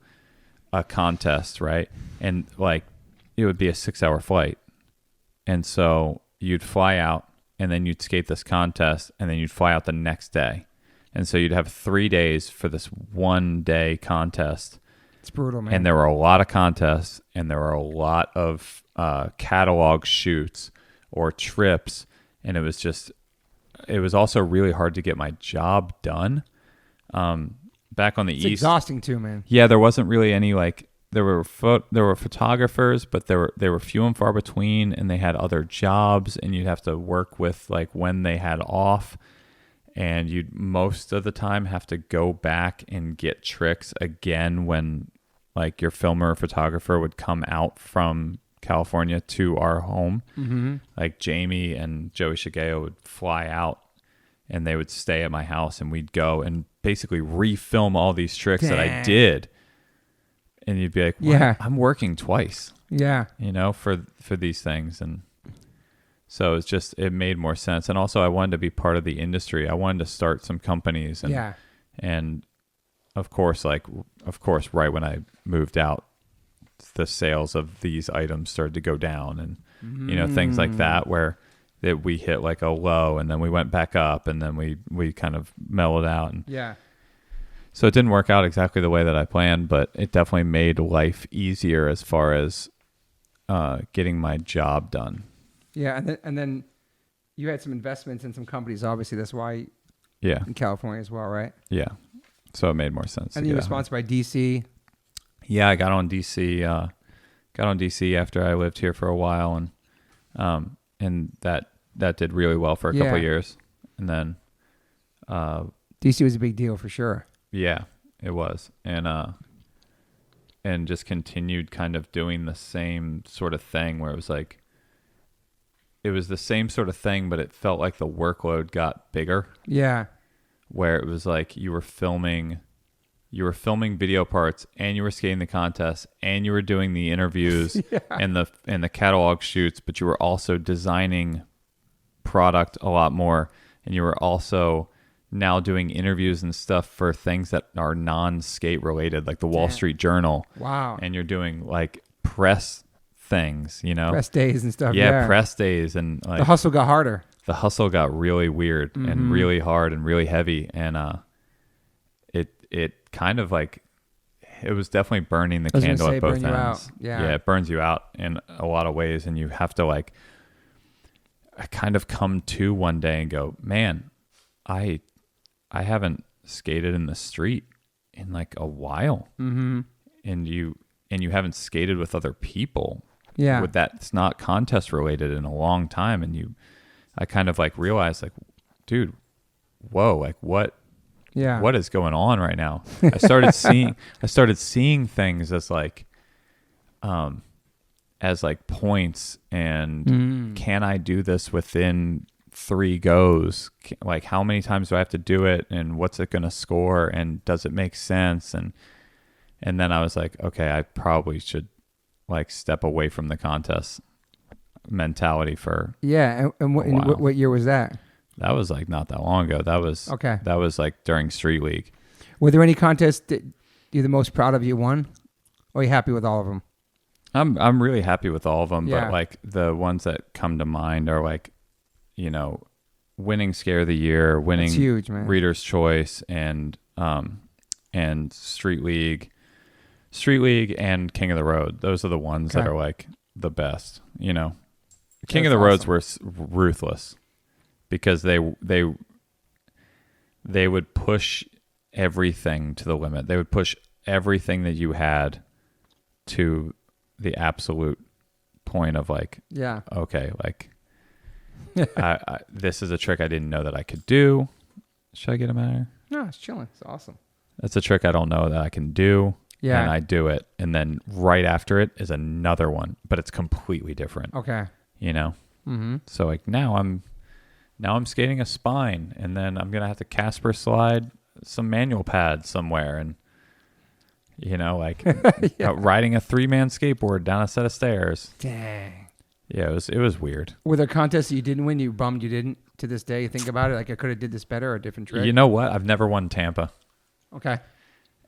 [SPEAKER 2] a contest, right? And like it would be a 6-hour flight. And so you'd fly out, and then you'd skate this contest, and then you'd fly out the next day. And so you'd have 3 days for this 1 day contest.
[SPEAKER 1] It's brutal, man.
[SPEAKER 2] And there were a lot of contests, and there were a lot of catalog shoots or trips. And it was also really hard to get my job done. Back on the East.
[SPEAKER 1] It's exhausting too, man.
[SPEAKER 2] Yeah, there wasn't really any there were photographers, but they were few and far between, and they had other jobs, and you'd have to work with like when they had off, and you'd most of the time have to go back and get tricks again when like your filmer or photographer would come out from California to our home. Mm-hmm. Like Jamie and Joey Shigeo would fly out, and they would stay at my house, and we'd go and basically refilm all these tricks that I did. And you'd be like, well, I'm working twice. Yeah. For these things. And so it made more sense. And also I wanted to be part of the industry. I wanted to start some companies. And of course, right when I moved out, the sales of these items started to go down, and, things like that, where that we hit like a low, and then we went back up, and then we kind of mellowed out. And so it didn't work out exactly the way that I planned, but it definitely made life easier as far as getting my job done.
[SPEAKER 1] Yeah, and then you had some investments in some companies. Obviously, that's why. Yeah. In California as well, right?
[SPEAKER 2] Yeah. So it made more sense.
[SPEAKER 1] And you were sponsored by DC.
[SPEAKER 2] Yeah, I got on DC. After I lived here for a while, and that did really well for a couple of years, and then
[SPEAKER 1] DC was a big deal for sure.
[SPEAKER 2] Yeah, it was. And just continued kind of doing the same sort of thing, where it was the same sort of thing, but it felt like the workload got bigger. Yeah. Where it was like you were filming video parts, and you were skating the contest, and you were doing the interviews and the catalog shoots, but you were also designing product a lot more, and you were also now doing interviews and stuff for things that are non-skate related, like the Wall Street Journal. Wow. And you're doing like press things, press days and stuff. Yeah, press days, and like
[SPEAKER 1] the hustle got harder.
[SPEAKER 2] The hustle got really weird and really hard and really heavy, and it kind of like, it was definitely burning the candle at both ends. Yeah, it burns you out in a lot of ways, and you have to like kind of come to one day and go, man, I haven't skated in the street in like a while. Mm-hmm. And you haven't skated with other people
[SPEAKER 1] Yeah.
[SPEAKER 2] with that's not contest related in a long time. And I kind of like realized like, dude, whoa, like what is going on right now? I started seeing things as like points, and can I do this within 3 goes? Like how many times do I have to do it, and what's it going to score, and does it make sense? And then I was like, okay, I probably should like step away from the contest mentality for
[SPEAKER 1] and what year was that?
[SPEAKER 2] That was like not that long ago. That was like during Street League.
[SPEAKER 1] Were there any contests that you're the most proud of you won? Or are you happy with all of them?
[SPEAKER 2] I'm really happy with all of them,
[SPEAKER 1] Yeah.
[SPEAKER 2] but like the ones that come to mind are like, winning Scare of the Year, winning
[SPEAKER 1] That's huge, man.
[SPEAKER 2] Reader's Choice, and Street League and King of the Road. Those are the ones that are like the best. King of the Roads were ruthless because they would push everything to the limit. They would push everything that you had to the absolute point of like, okay, like this is a trick I didn't know that I could do. Should I get him out of here?
[SPEAKER 1] No, it's chilling. It's awesome.
[SPEAKER 2] That's a trick I don't know that I can do.
[SPEAKER 1] Yeah.
[SPEAKER 2] And I do it. And then right after it is another one, but it's completely different.
[SPEAKER 1] Okay.
[SPEAKER 2] Mm-hmm. So like now I'm skating a spine, and then I'm going to have to Casper slide some manual pads somewhere, and riding a 3-man skateboard down a set of stairs.
[SPEAKER 1] Dang.
[SPEAKER 2] Yeah, it was weird.
[SPEAKER 1] Were there contests that you didn't win? You bummed you didn't to this day? You think about it? Like I could have did this better or a different trick?
[SPEAKER 2] You know what? I've never won Tampa.
[SPEAKER 1] Okay.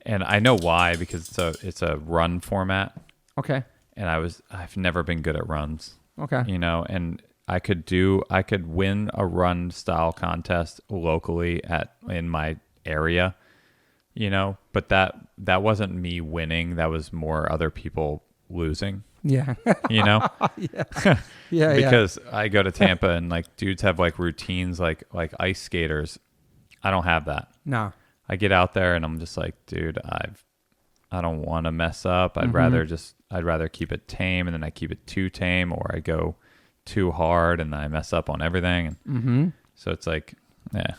[SPEAKER 2] And I know why, because it's a run format.
[SPEAKER 1] Okay.
[SPEAKER 2] And I've never been good at runs.
[SPEAKER 1] Okay.
[SPEAKER 2] And I could win a run style contest locally in my area, but that wasn't me winning. That was more other people losing.
[SPEAKER 1] Yeah.
[SPEAKER 2] Yeah.
[SPEAKER 1] Yeah.
[SPEAKER 2] Because I go to Tampa and like dudes have like routines like ice skaters. I don't have that.
[SPEAKER 1] No.
[SPEAKER 2] I get out there and I'm just like, dude, I don't want to mess up. I'd rather keep it tame, and then I keep it too tame, or I go too hard and I mess up on everything. And so it's like, yeah.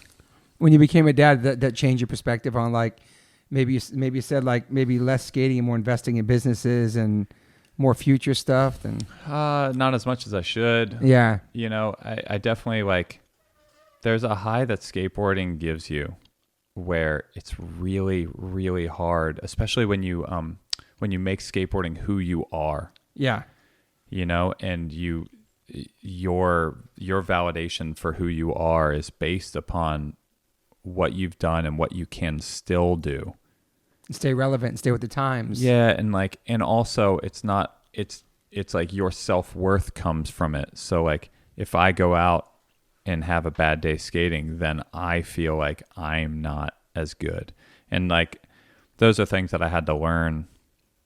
[SPEAKER 1] When you became a dad, that changed your perspective on like maybe you said like maybe less skating and more investing in businesses and more future stuff and
[SPEAKER 2] not as much as I should.
[SPEAKER 1] Yeah.
[SPEAKER 2] I definitely like there's a high that skateboarding gives you where it's really, really hard, especially when you make skateboarding who you are.
[SPEAKER 1] Yeah.
[SPEAKER 2] And your validation for who you are is based upon what you've done and what you can still do.
[SPEAKER 1] Stay relevant and stay with the times.
[SPEAKER 2] Yeah, and also it's like your self-worth comes from it. So like if I go out and have a bad day skating, then I feel like I'm not as good. And like those are things that I had to learn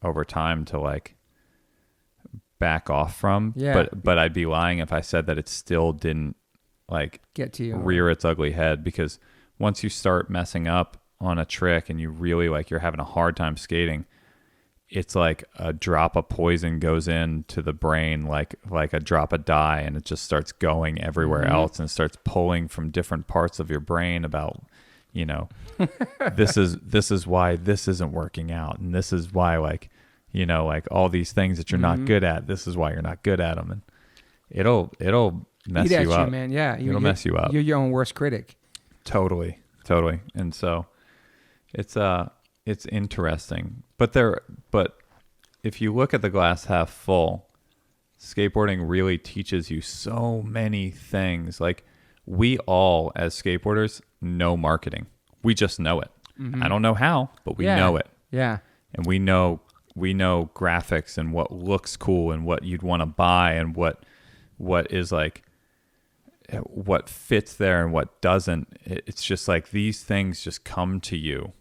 [SPEAKER 2] over time to like back off from.
[SPEAKER 1] Yeah.
[SPEAKER 2] But I'd be lying if I said that it still didn't like
[SPEAKER 1] get to you,
[SPEAKER 2] rear its ugly head, because once you start messing up on a trick and you really like you're having a hard time skating, it's like a drop of poison goes into the brain like a drop of dye, and it just starts going everywhere else and starts pulling from different parts of your brain about this is why this isn't working out, and this is why like all these things that you're not good at, this is why you're not good at them, and it'll mess you up,
[SPEAKER 1] man. Yeah,
[SPEAKER 2] it'll mess you up.
[SPEAKER 1] You're your own worst critic.
[SPEAKER 2] Totally. And so it's interesting, but if you look at the glass half full, skateboarding really teaches you so many things. Like we all as skateboarders know marketing. We just know it. I don't know how, but we know it.
[SPEAKER 1] Yeah.
[SPEAKER 2] And we know graphics and what looks cool and what you'd want to buy and what is like what fits there and what doesn't. It's just like these things just come to you.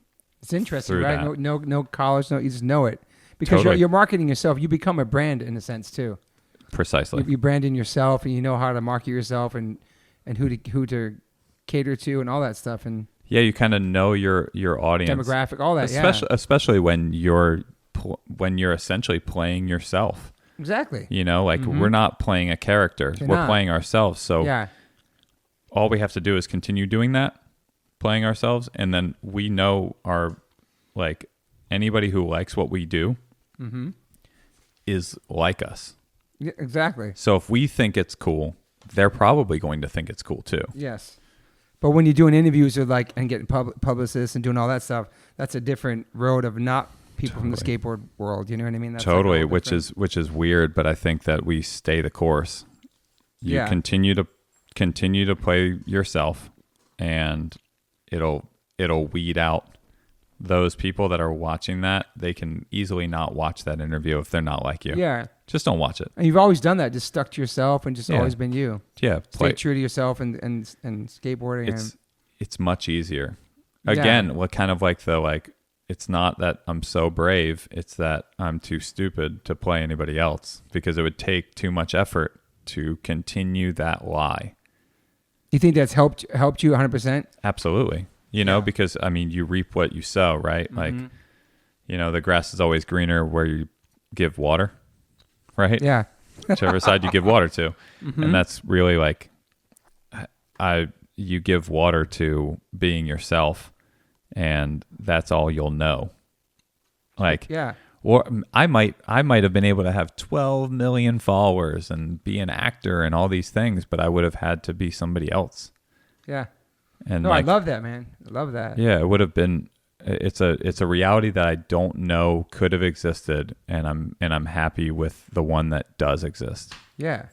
[SPEAKER 1] It's interesting, right? No college, you just know it because
[SPEAKER 2] Totally.
[SPEAKER 1] you're marketing yourself. You become a brand in a sense too.
[SPEAKER 2] Precisely.
[SPEAKER 1] You're branding yourself, and you know how to market yourself and who to cater to and all that stuff, and
[SPEAKER 2] yeah, you kind of know your audience,
[SPEAKER 1] demographic, all that.
[SPEAKER 2] Especially when you're essentially playing yourself.
[SPEAKER 1] Exactly.
[SPEAKER 2] You know, like we're not playing a character. We're playing ourselves. So all we have to do is continue doing that, playing ourselves. And then we know like anybody who likes what we do is like us.
[SPEAKER 1] Yeah, exactly.
[SPEAKER 2] So if we think it's cool, they're probably going to think it's cool too.
[SPEAKER 1] Yes. But when you're doing interviews or like and getting publicists and doing all that stuff, that's a different road of not people from the skateboard world. You know what I mean? That's
[SPEAKER 2] totally,
[SPEAKER 1] like
[SPEAKER 2] which is weird, but I think that we stay the course. You continue to play yourself, and it'll weed out those people that are watching that. They can easily not watch that interview if they're not like you.
[SPEAKER 1] Yeah.
[SPEAKER 2] Just don't watch it.
[SPEAKER 1] And you've always done that, just stuck to yourself and just always been you.
[SPEAKER 2] Yeah.
[SPEAKER 1] Stay true to yourself and skateboarding.
[SPEAKER 2] It's much easier. Again, what kind of like it's not that I'm so brave, it's that I'm too stupid to play anybody else because it would take too much effort to continue that lie.
[SPEAKER 1] You think that's helped you 100%?
[SPEAKER 2] Absolutely. You know, because I mean, you reap what you sow, right? Like, you know, the grass is always greener where you give water, right?
[SPEAKER 1] Yeah.
[SPEAKER 2] Whichever side you give water to. And that's really like, you give water to being yourself, and that's all you'll know. Like, or I might have been able to have 12 million followers and be an actor and all these things, but I would have had to be somebody else.
[SPEAKER 1] Yeah.
[SPEAKER 2] And
[SPEAKER 1] no, I love that, man. I love that.
[SPEAKER 2] Yeah, it would have been. It's a reality that I don't know could have existed, and I'm happy with the one that does exist.
[SPEAKER 1] Yeah.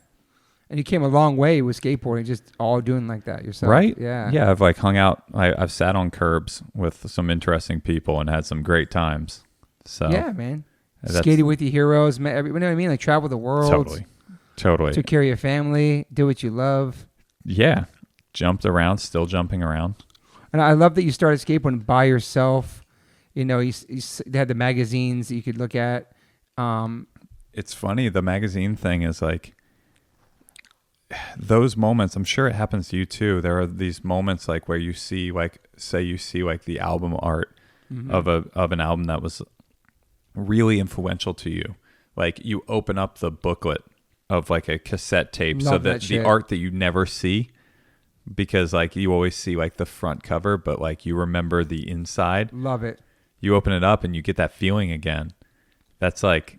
[SPEAKER 1] And you came a long way with skateboarding, just all doing like that yourself.
[SPEAKER 2] Right?
[SPEAKER 1] Yeah.
[SPEAKER 2] Yeah, I've like hung out. I've sat on curbs with some interesting people and had some great times. So
[SPEAKER 1] yeah, man. Skated with your heroes, met you know what I mean? Like travel the world.
[SPEAKER 2] Totally.
[SPEAKER 1] Took care of your family, do what you love.
[SPEAKER 2] Yeah. Jumped around, still jumping around.
[SPEAKER 1] And I love that you started skateboarding by yourself. You know, they had the magazines that you could look at.
[SPEAKER 2] It's funny. The magazine thing is like those moments. I'm sure it happens to you too. There are these moments like where you see, like, say you see like the album art of an album that was really influential to you. Like you open up the booklet of like a cassette tape, so that the art that you never see. Because like you always see like the front cover, but like you remember the inside.
[SPEAKER 1] Love it.
[SPEAKER 2] You open it up and you get that feeling again. That's like,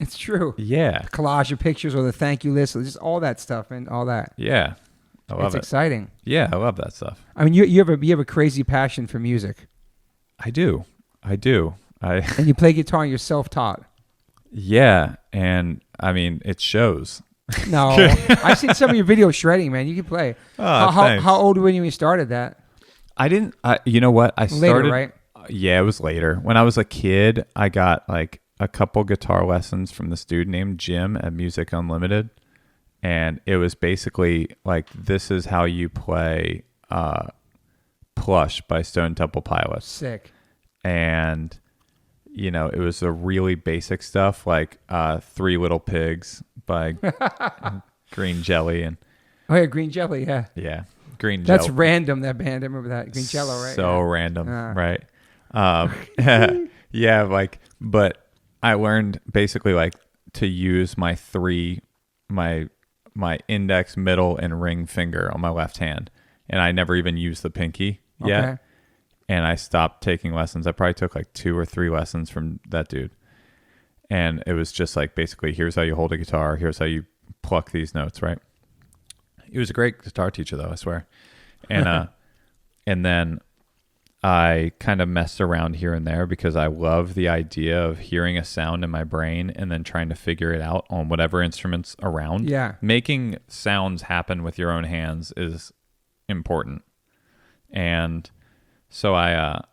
[SPEAKER 1] it's true.
[SPEAKER 2] Yeah.
[SPEAKER 1] Collage of pictures or the thank you list, just all that stuff and all that.
[SPEAKER 2] Yeah, I love it.
[SPEAKER 1] It's exciting.
[SPEAKER 2] Yeah, I love that stuff.
[SPEAKER 1] I mean, you have a crazy passion for music.
[SPEAKER 2] I do. And
[SPEAKER 1] you play guitar and you're self-taught.
[SPEAKER 2] Yeah, and I mean it shows.
[SPEAKER 1] No, I've seen some of your videos shredding, man. You can play. How old were you when you started that?
[SPEAKER 2] I didn't. You know what? I started
[SPEAKER 1] later, right?
[SPEAKER 2] Yeah, it was later. When I was a kid, I got like a couple guitar lessons from this dude named Jim at Music Unlimited, and it was basically like, this is how you play "Plush" by Stone Temple Pilots.
[SPEAKER 1] Sick.
[SPEAKER 2] And you know, it was a really basic stuff like "Three Little Pigs" by Green Jelly and
[SPEAKER 1] Green Jelly,
[SPEAKER 2] yeah, Green
[SPEAKER 1] Jelly. That's
[SPEAKER 2] Jelly.
[SPEAKER 1] random. That band, I remember that Green Jello, right?
[SPEAKER 2] So random, right? Yeah, like, but I learned basically like to use my index, middle, and ring finger on my left hand, and I never even used the pinky yet.
[SPEAKER 1] Okay.
[SPEAKER 2] And I stopped taking lessons. I probably took like 2 or 3 lessons from that dude. And it was just like, basically, here's how you hold a guitar. Here's how you pluck these notes, right? He was a great guitar teacher, though, I swear. And and then I kind of messed around here and there because I love the idea of hearing a sound in my brain and then trying to figure it out on whatever instruments around.
[SPEAKER 1] Yeah.
[SPEAKER 2] Making sounds happen with your own hands is important. And so I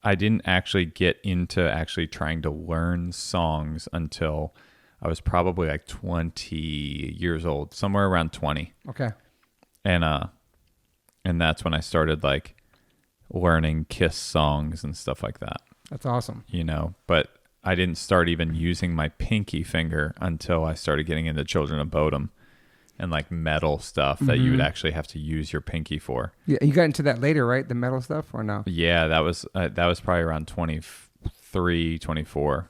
[SPEAKER 2] didn't actually get into actually trying to learn songs until I was probably like 20 years old, somewhere around 20.
[SPEAKER 1] Okay.
[SPEAKER 2] And that's when I started like learning Kiss songs and stuff like that.
[SPEAKER 1] That's awesome.
[SPEAKER 2] You know, but I didn't start even using my pinky finger until I started getting into Children of Bodom and like metal stuff that you would actually have to use your pinky for.
[SPEAKER 1] Yeah, you got into that later, right? The metal stuff, or no?
[SPEAKER 2] Yeah, that was probably around 23, 24.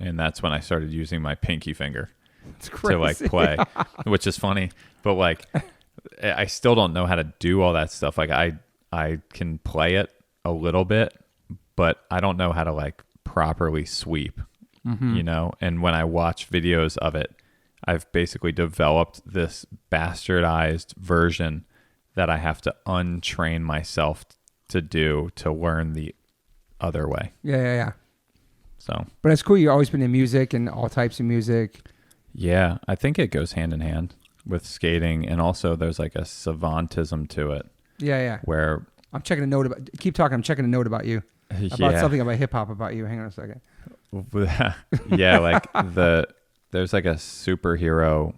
[SPEAKER 2] and that's when I started using my pinky finger
[SPEAKER 1] It's crazy.
[SPEAKER 2] to like play, which is funny. But like, I still don't know how to do all that stuff. Like I can play it a little bit, but I don't know how to like properly sweep, you know? And when I watch videos of it, I've basically developed this bastardized version that I have to untrain myself to do to learn the other way.
[SPEAKER 1] Yeah.
[SPEAKER 2] So,
[SPEAKER 1] But it's cool. You've always been in music and all types of music.
[SPEAKER 2] yeah, I think it goes hand in hand with skating, and also there's like a savantism to it.
[SPEAKER 1] Yeah.
[SPEAKER 2] Where
[SPEAKER 1] I'm checking a note about. Keep talking. I'm checking a note about you. About something about hip hop about you. Hang on a second.
[SPEAKER 2] Yeah, like there's like a superhero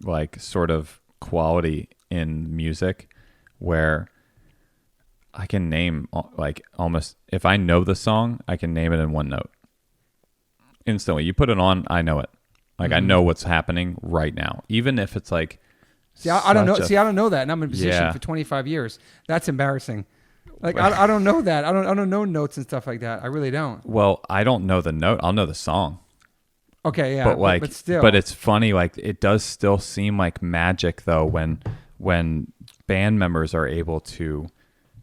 [SPEAKER 2] like sort of quality in music where I can name like almost, if I know the song, I can name it in one note instantly. You put it on, I know it. Like I know what's happening right now, even if it's like.
[SPEAKER 1] See, I don't know. I don't know that, and I'm in a position for 25 years. That's embarrassing. Like I don't know that. I don't know notes and stuff like that. I really don't.
[SPEAKER 2] Well, I don't know the note. I'll know the song.
[SPEAKER 1] Okay, yeah,
[SPEAKER 2] but like,
[SPEAKER 1] but still.
[SPEAKER 2] But it's funny. Like it does still seem like magic though when band members are able to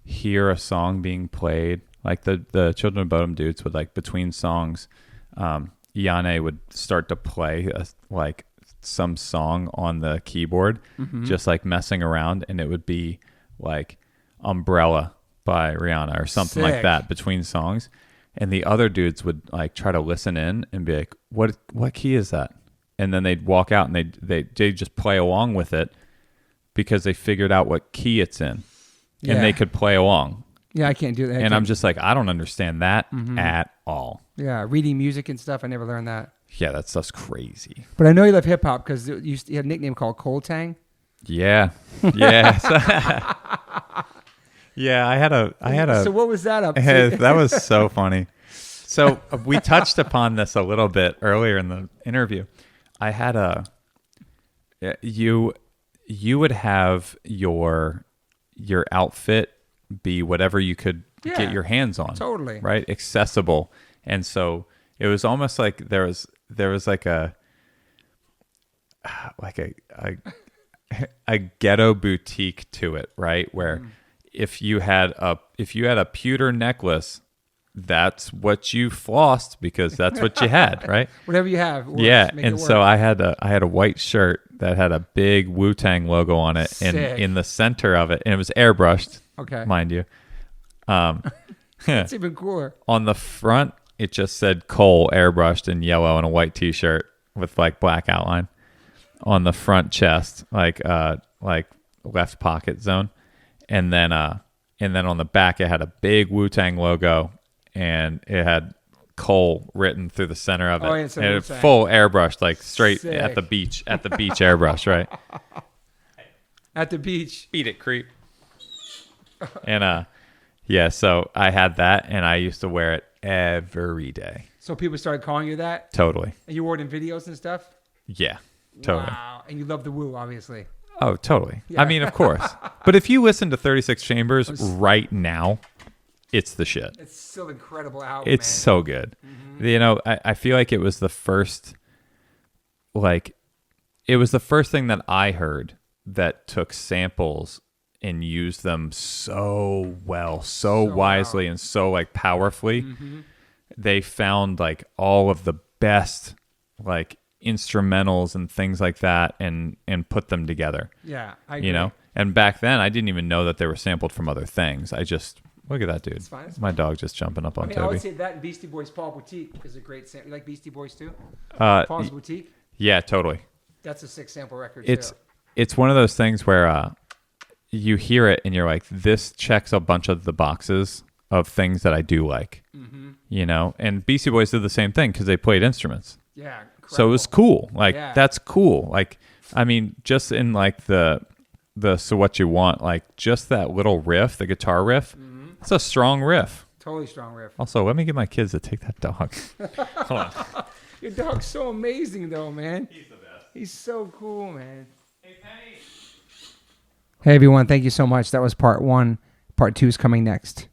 [SPEAKER 2] hear a song being played. Like the Children of Bodom dudes would like between songs, Yane would start to play like some song on the keyboard, just like messing around, and it would be like Umbrella by Rihanna or something like that between songs. And the other dudes would like try to listen in and be like, what key is that? And then they'd walk out and they just play along with it because they figured out what key it's in and they could play along.
[SPEAKER 1] Yeah, I can't do that.
[SPEAKER 2] And I'm just like, I don't understand that at all.
[SPEAKER 1] Yeah, reading music and stuff, I never learned that.
[SPEAKER 2] Yeah, that stuff's crazy.
[SPEAKER 1] But I know you love hip hop because you had a nickname called Cold Tang.
[SPEAKER 2] Yeah. Yeah. Yeah, I had a.
[SPEAKER 1] So what was that up to?
[SPEAKER 2] That was so funny. So we touched upon this a little bit earlier in the interview. I had you would have your outfit be whatever you could get your hands on.
[SPEAKER 1] Totally.
[SPEAKER 2] Right? Accessible. And so it was almost like there was like a ghetto boutique to it, right? Where if you had a pewter necklace, that's what you flossed because that's what you had, right?
[SPEAKER 1] Whatever you have.
[SPEAKER 2] Yeah, and so I had a white shirt that had a big Wu-Tang logo on it, and in the center of it, and it was airbrushed.
[SPEAKER 1] Okay,
[SPEAKER 2] mind you.
[SPEAKER 1] It's even cooler.
[SPEAKER 2] On the front, it just said Cole airbrushed in yellow and a white T-shirt with like black outline. On the front chest, like left pocket zone. And then on the back, it had a big Wu-Tang logo, and it had Cole written through the center of it.
[SPEAKER 1] Oh,
[SPEAKER 2] and it full airbrushed, like straight at the beach airbrush, right?
[SPEAKER 1] At the beach.
[SPEAKER 2] Beat it, creep. And yeah, so I had that, and I used to wear it every day.
[SPEAKER 1] So people started calling you that?
[SPEAKER 2] Totally.
[SPEAKER 1] And you wore it in videos and stuff?
[SPEAKER 2] Yeah, totally.
[SPEAKER 1] Wow. And you love the Wu, obviously.
[SPEAKER 2] Oh, totally. Yeah. I mean, of course. But if you listen to 36 Chambers right now, it's the shit.
[SPEAKER 1] It's still incredible album.
[SPEAKER 2] It's so good. Mm-hmm. You know, I feel like it was the first, thing that I heard that took samples and used them so well, so wisely, and so like powerfully. Mm-hmm. They found like all of the best like instrumentals and things like that and put them together.
[SPEAKER 1] Yeah, I agree.
[SPEAKER 2] You know, and back then I didn't even know that they were sampled from other things. I just look at that dude. It's fine. My dog just jumping up on Toby.
[SPEAKER 1] I would say that and Beastie Boys' Paul Boutique is a great sample. You like Beastie Boys too? Paul's Boutique?
[SPEAKER 2] Yeah, totally.
[SPEAKER 1] That's a 6 sample record
[SPEAKER 2] It's one of those things where you hear it and you're like, this checks a bunch of the boxes of things that I do like. Mm-hmm. You know, and Beastie Boys did the same thing because they played instruments.
[SPEAKER 1] Yeah.
[SPEAKER 2] So it was cool. Like, that's cool. Like, I mean, just in like the So What You Want, like just that little riff, the guitar riff, it's a strong riff.
[SPEAKER 1] Totally strong riff.
[SPEAKER 2] Also, let me get my kids to take that dog. Hold on.
[SPEAKER 1] Your dog's so amazing though, man. He's the best. He's so cool, man. Hey, Penny. Hey, everyone. Thank you so much. That was part 1. Part 2 is coming next.